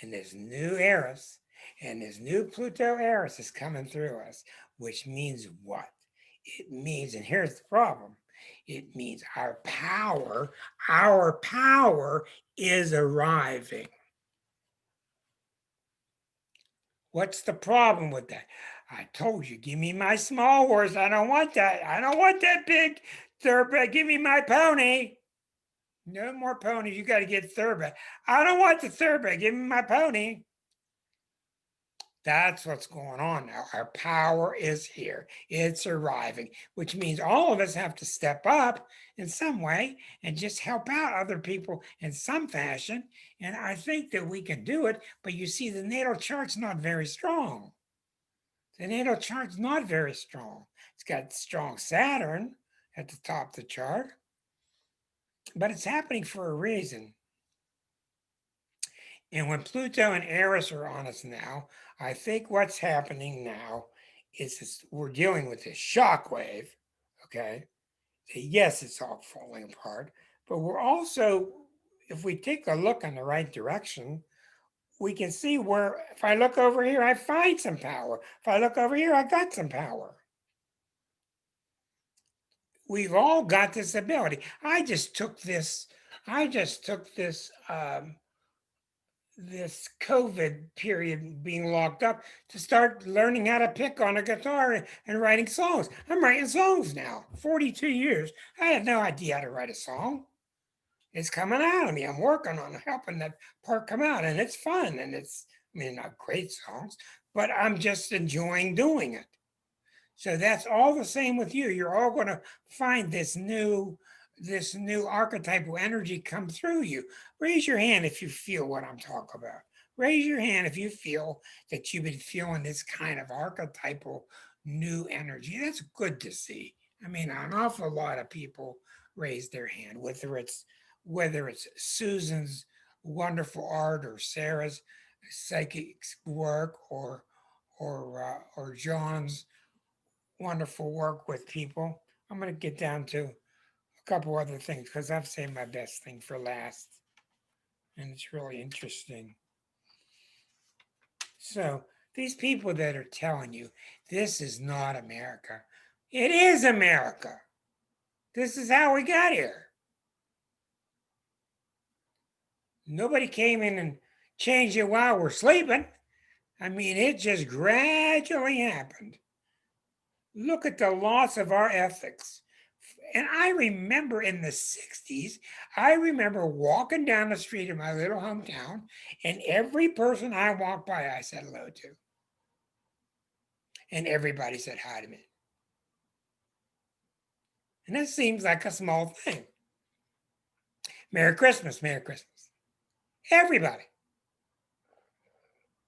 and this new Eris and this new Pluto Eris is coming through us, which means what? It means, and here's the problem, it means our power is arriving. What's the problem with that? I told you, give me my small horse. I don't want that. I don't want that big thoroughbred. Give me my pony. No more ponies. You got to get thoroughbred. I don't want the thoroughbred. Give me my pony. That's what's going on now. Our power is here. It's arriving, which means all of us have to step up in some way and just help out other people in some fashion. And I think that we can do it. But you see, the natal chart's not very strong. The natal chart's not very strong. It's got strong Saturn at the top of the chart, but it's happening for a reason. And when Pluto and Eris are on us now, I think what's happening now is this, we're dealing with this shock wave, okay? Yes, it's all falling apart, but we're also if we take a look in the right direction, we can see where if I look over here, I find some power. If I look over here, I got some power. We've all got this ability. I just took this this COVID period being locked up to start learning how to pick on a guitar and writing songs. I'm writing songs now. 42 years. I had no idea how to write a song. It's coming out of me. I'm working on helping that part come out, and it's fun. And I mean, not great songs, but I'm just enjoying doing it. So that's all the same with you. You're all going to find this new archetypal energy come through you. Raise your hand if you feel what I'm talking about. Raise your hand if you feel that you've been feeling this kind of archetypal new energy. That's good to see. I mean, an awful lot of people raise their hand, whether it's Susan's wonderful art or Sarah's psychic work or John's wonderful work with people. I'm going to get down to a couple other things because I've saved my best thing for last. And it's really interesting. So, these people that are telling you this is not America, it is America. This is how we got here. Nobody came in and changed it while we're sleeping. I mean, it just gradually happened. Look at the loss of our ethics. And I remember in the 60s, I remember walking down the street in my little hometown, and every person I walked by, I said hello to. And everybody said hi to me. And that seems like a small thing. Merry Christmas, Merry Christmas. Everybody.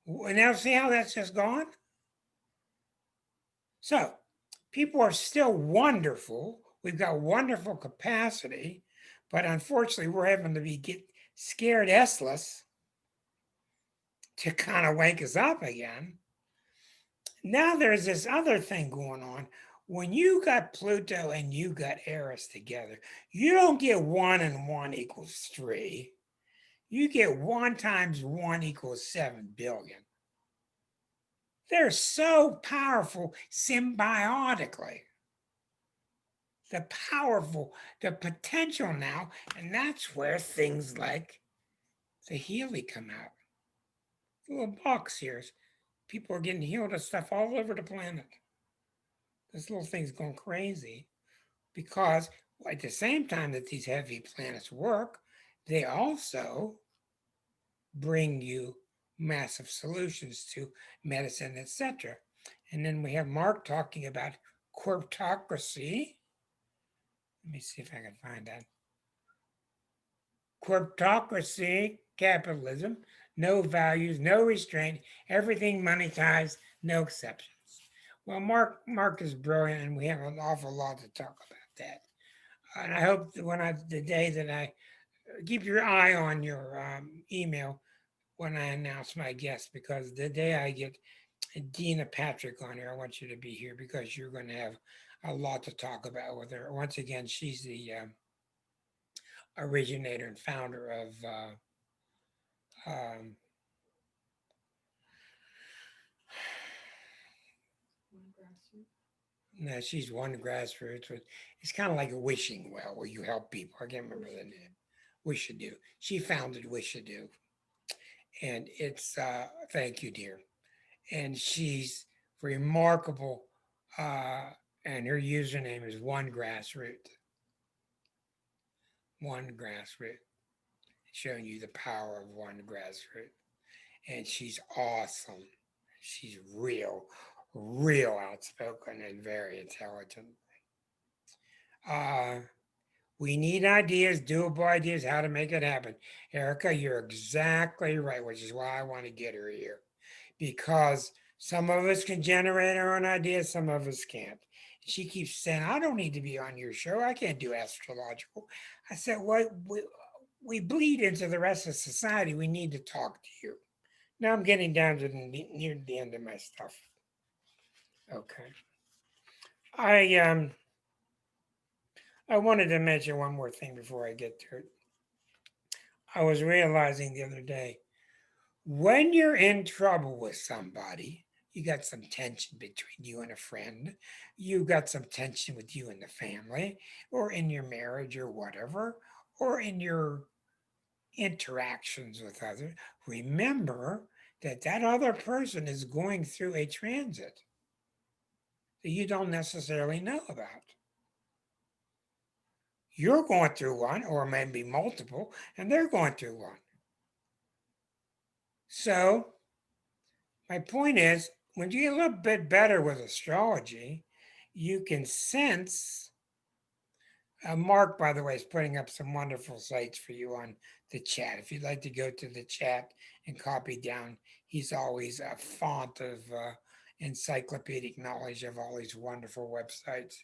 Now, see how that's just gone? So, people are still wonderful. We've got wonderful capacity, but unfortunately, we're having to get scared S-less to kind of wake us up again. Now there's this other thing going on. When you got Pluto and you got Eris together, you don't get 1 and 1 equals 3. You get 1 times 1 equals 7 billion. They're so powerful symbiotically. The potential now, and that's where things like the Healy come out. The little box here. People are getting healed of stuff all over the planet. This little thing's going crazy because at the same time that these heavy planets work, they also bring you massive solutions to medicine, etc. And then we have Mark talking about corptocracy. Let me see if I can find that. Corptocracy, capitalism, no values, no restraint, everything monetized, no exceptions. Well, Mark is brilliant, and we have an awful lot to talk about that. And I hope that the day that I keep your eye on your email when I announce my guest, because the day I get Dina Patrick on here, I want you to be here because you're going to have a lot to talk about with her. Once again, she's the originator and founder of no, she's One Grassroots. It's kind of like a wishing well where you help people. I can't remember the name. Wish Do. She founded Wish Do, and it's thank you, dear. And she's remarkable. And her username is One Grassroot. One Grassroot, showing you the power of One Grassroot. And she's awesome. She's real outspoken and very intelligent. We need ideas, doable ideas, how to make it happen. Erica, you're exactly right, which is why I want to get her here. Because some of us can generate our own ideas, some of us can't. She keeps saying, I don't need to be on your show. I can't do astrological. I said, well, we bleed into the rest of society. We need to talk to you. Now I'm getting down to near the end of my stuff. Okay. I wanted to mention one more thing before I get to it. I was realizing the other day, when you're in trouble with somebody, you got some tension between you and a friend, you got some tension with you and the family, or in your marriage or whatever, or in your interactions with others, remember that that other person is going through a transit that you don't necessarily know about. You're going through one, or maybe multiple, and they're going through one. So, my point is, when you get a little bit better with astrology, you can sense. Mark, by the way, is putting up some wonderful sites for you on the chat. If you'd like to go to the chat and copy down, he's always a font of encyclopedic knowledge of all these wonderful websites.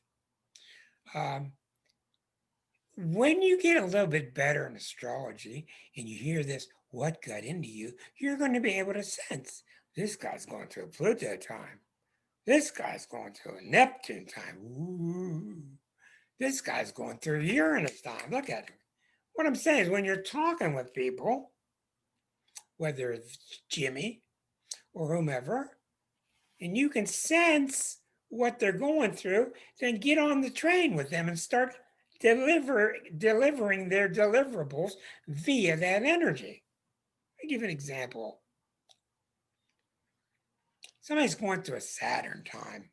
Um, when you get a little bit better in astrology and you hear this, what got into you, you're going to be able to sense this guy's going through a Pluto time. This guy's going through a Neptune time. Ooh. This guy's going through Uranus time. Look at him. What I'm saying is, when you're talking with people, whether it's Jimmy or whomever, and you can sense what they're going through, then get on the train with them and start delivering their deliverables via that energy. I'll give you an example. Somebody's going through a Saturn time.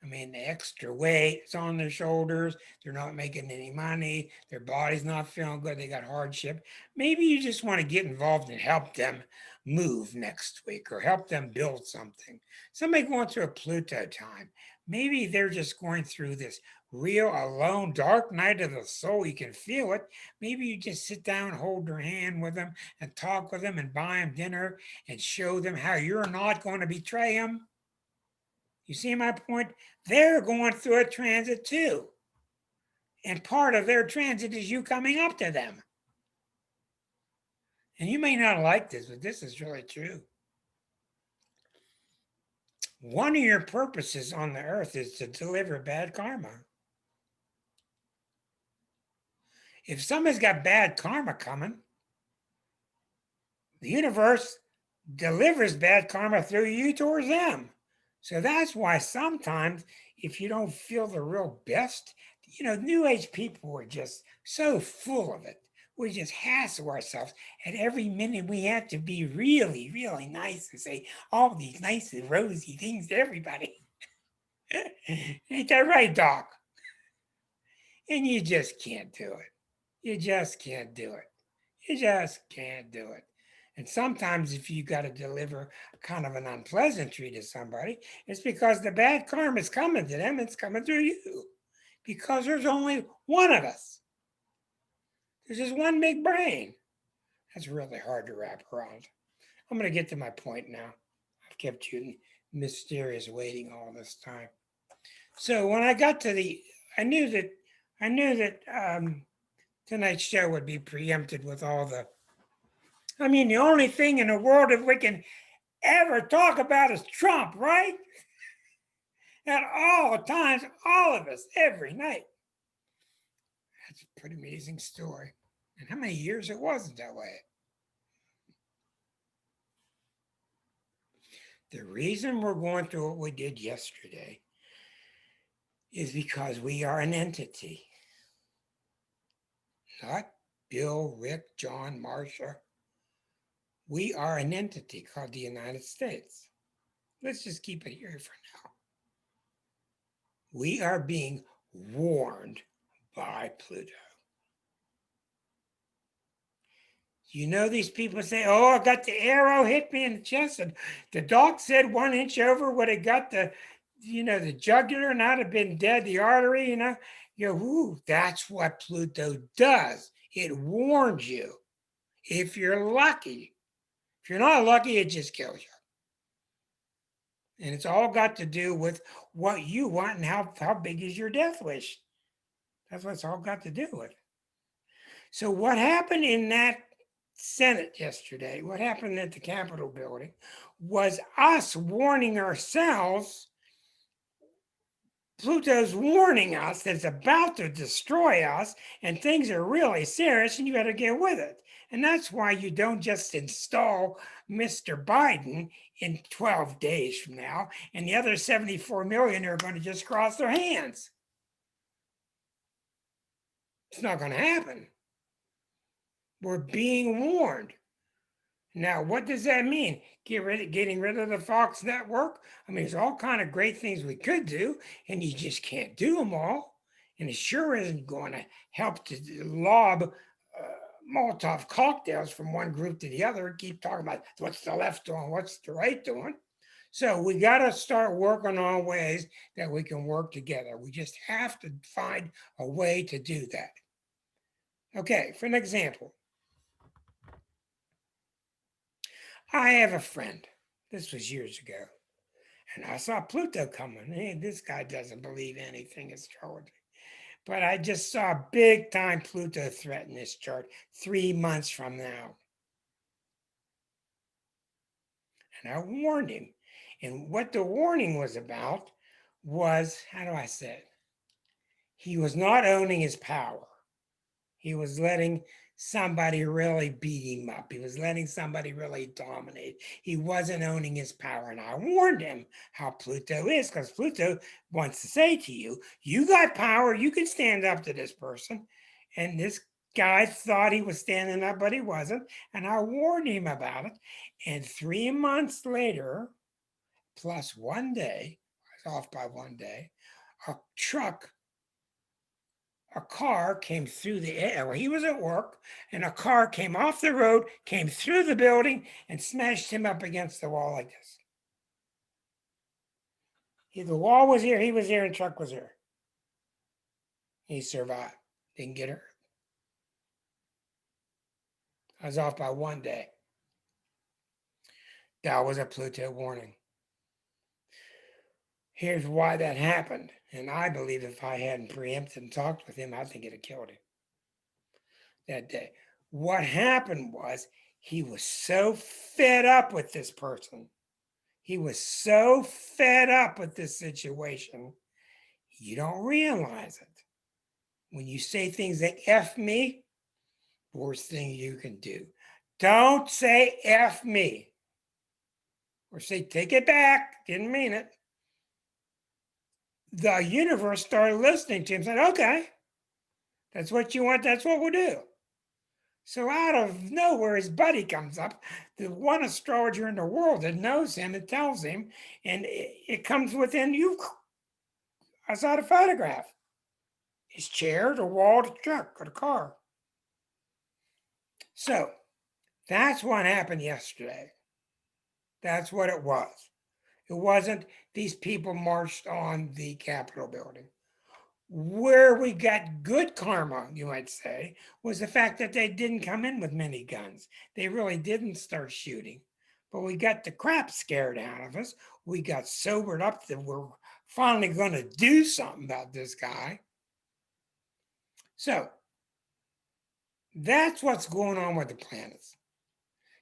I mean, the extra weight is on their shoulders. They're not making any money. Their body's not feeling good. They got hardship. Maybe you just want to get involved and help them move next week or help them build something. Somebody going through a Pluto time. Maybe they're just going through this real alone, dark night of the soul. You can feel it. Maybe you just sit down, hold their hand with them, and talk with them and buy them dinner and show them how you're not going to betray them. You see my point? They're going through a transit too. And part of their transit is you coming up to them. And you may not like this, but this is really true. One of your purposes on the earth is to deliver bad karma. If somebody's got bad karma coming, the universe delivers bad karma through you towards them. So that's why sometimes, if you don't feel the real best, New Age people are just so full of it. We just hassle ourselves. At every minute, we have to be really, really nice and say all these nice and rosy things to everybody. Ain't that right, Doc? And you just can't do it. You just can't do it. You just can't do it. And sometimes, if you got to deliver kind of an unpleasantry to somebody, it's because the bad karma is coming to them. It's coming through you. Because there's only one of us. There's just one big brain. That's really hard to wrap around. I'm going to get to my point now. I've kept you mysterious waiting all this time. So when I got to I knew that tonight's show would be preempted with all the. I mean, the only thing in the world that we can ever talk about is Trump, right? At all times, all of us, every night. That's a pretty amazing story. And how many years it wasn't that way? The reason we're going through what we did yesterday is because we are an entity. Not Bill, Rick, John, Marsha. We are an entity called the United States. Let's just keep it here for now. We are being warned by Pluto. These people say, oh, I got the arrow hit me in the chest. And the doc said 1 inch over would have got the jugular and I'd have been dead, the artery, that's what Pluto does. It warns you if you're lucky. If you're not lucky, it just kills you. And it's all got to do with what you want and how big is your death wish. That's what it's all got to do with. So what happened in that Senate yesterday, what happened at the Capitol building, was us warning ourselves Pluto's warning us that it's about to destroy us and things are really serious and you better get with it. And that's why you don't just install Mr. Biden in 12 days from now and the other 74 million are going to just cross their hands. It's not going to happen. We're being warned. Now, what does that mean? Getting rid of the Fox network? I mean, there's all kind of great things we could do, and you just can't do them all. And it sure isn't going to help to lob Molotov cocktails from one group to the other. Keep talking about what's the left doing, what's the right doing. So we got to start working on ways that we can work together. We just have to find a way to do that. Okay, for an example, I have a friend. This was years ago. And I saw Pluto coming. Hey, this guy doesn't believe anything astrology. But I just saw big time Pluto threaten this chart 3 months from now. And I warned him. And what the warning was about was, how do I say it? He was not owning his power. He was letting somebody really beat him up. He was letting somebody really dominate. He wasn't owning his power. And I warned him how Pluto is, because Pluto wants to say to you, you got power, you can stand up to this person. And this guy thought he was standing up, but he wasn't. And I warned him about it. And 3 months later, plus 1 day, I was off by 1 day, a car came through the air. Well, he was at work, and a car came off the road, came through the building, and smashed him up against the wall like this. The wall was here, he was here, and truck was here. He survived, didn't get hurt. I was off by 1 day. That was a Pluto warning. Here's why that happened. And I believe if I hadn't preempted and talked with him, I think it'd have killed him that day. What happened was he was so fed up with this person. He was so fed up with this situation. You don't realize it. When you say things like F me, worst thing you can do. Don't say F me. Or say, take it back. Didn't mean it. The universe started listening to him and said, okay, that's what you want. That's what we'll do. So out of nowhere, his buddy comes up, the one astrologer in the world that knows him and tells him, and it comes within you. I saw the photograph. His chair, the wall, the truck, or the car. So that's what happened yesterday. That's what it was. It wasn't these people marched on the Capitol building. Where we got good karma, you might say, was the fact that they didn't come in with many guns. They really didn't start shooting. But we got the crap scared out of us. We got sobered up that we're finally going to do something about this guy. So that's what's going on with the planets.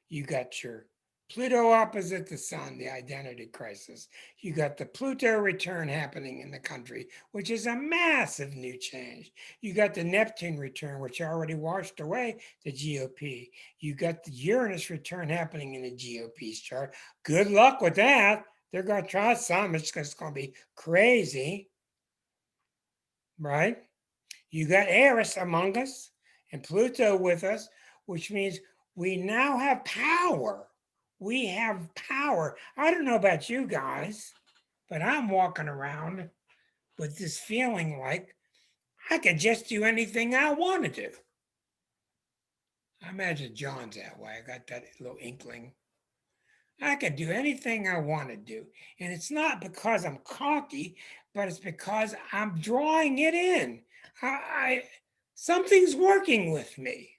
You got your Pluto opposite the sun, the identity crisis. You got the Pluto return happening in the country, which is a massive new change. You got the Neptune return, which already washed away the GOP. You got the Uranus return happening in the GOP's chart. Good luck with that. They're going to try some. It's going to be crazy, right? You got Eris among us and Pluto with us, which means we now have power. We have power. I don't know about you guys, but I'm walking around with this feeling like I could just do anything I want to do. I imagine John's that way. I got that little inkling. I could do anything I want to do. And it's not because I'm cocky, but it's because I'm drawing it in. Something's working with me.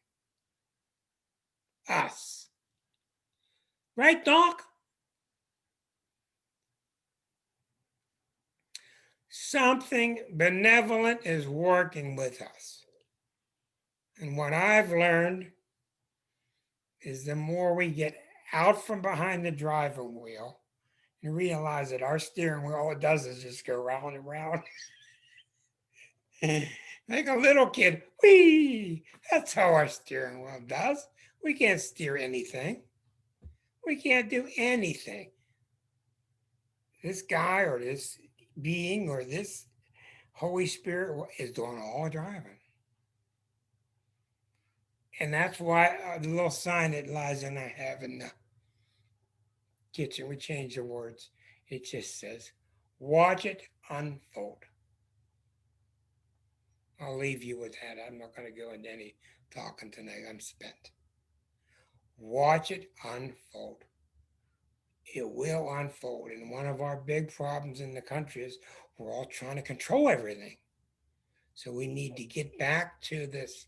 Us. Right, Doc? Something benevolent is working with us. And what I've learned is the more we get out from behind the driving wheel and realize that our steering wheel, all it does is just go round and round. Like a little kid, whee! That's how our steering wheel does. We can't steer anything. We can't do anything. This guy or this being or this Holy Spirit is doing all the driving. And that's why the little sign that Liza and I have in the kitchen, we change the words. It just says, watch it unfold. I'll leave you with that. I'm not going to go into any talking tonight. I'm spent. Watch it unfold. It will unfold. And one of our big problems in the country is we're all trying to control everything. So we need to get back to this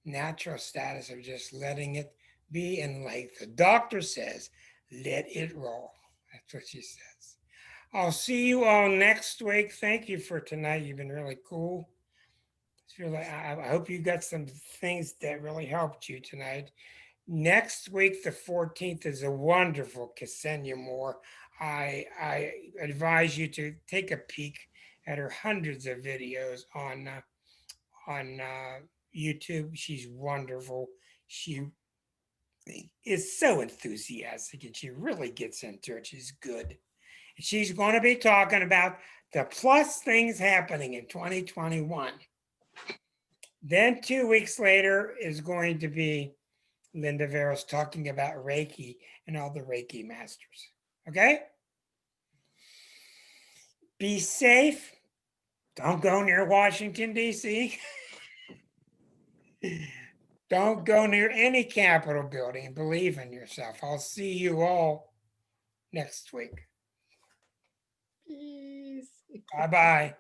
natural status of just letting it be. And like the doctor says, let it roll. That's what she says. I'll see you all next week. Thank you for tonight. You've been really cool. It's really, I hope you got some things that really helped you tonight. Next week, the 14th, is a wonderful Ksenia Moore. I advise you to take a peek at her hundreds of videos on YouTube. She's wonderful. She is so enthusiastic and she really gets into it. She's good. She's going to be talking about the plus things happening in 2021. Then 2 weeks later is going to be Linda Veros talking about Reiki and all the Reiki masters. Okay? Be safe. Don't go near Washington, D.C. Don't go near any Capitol building. Believe in yourself. I'll see you all next week. Peace. Bye-bye.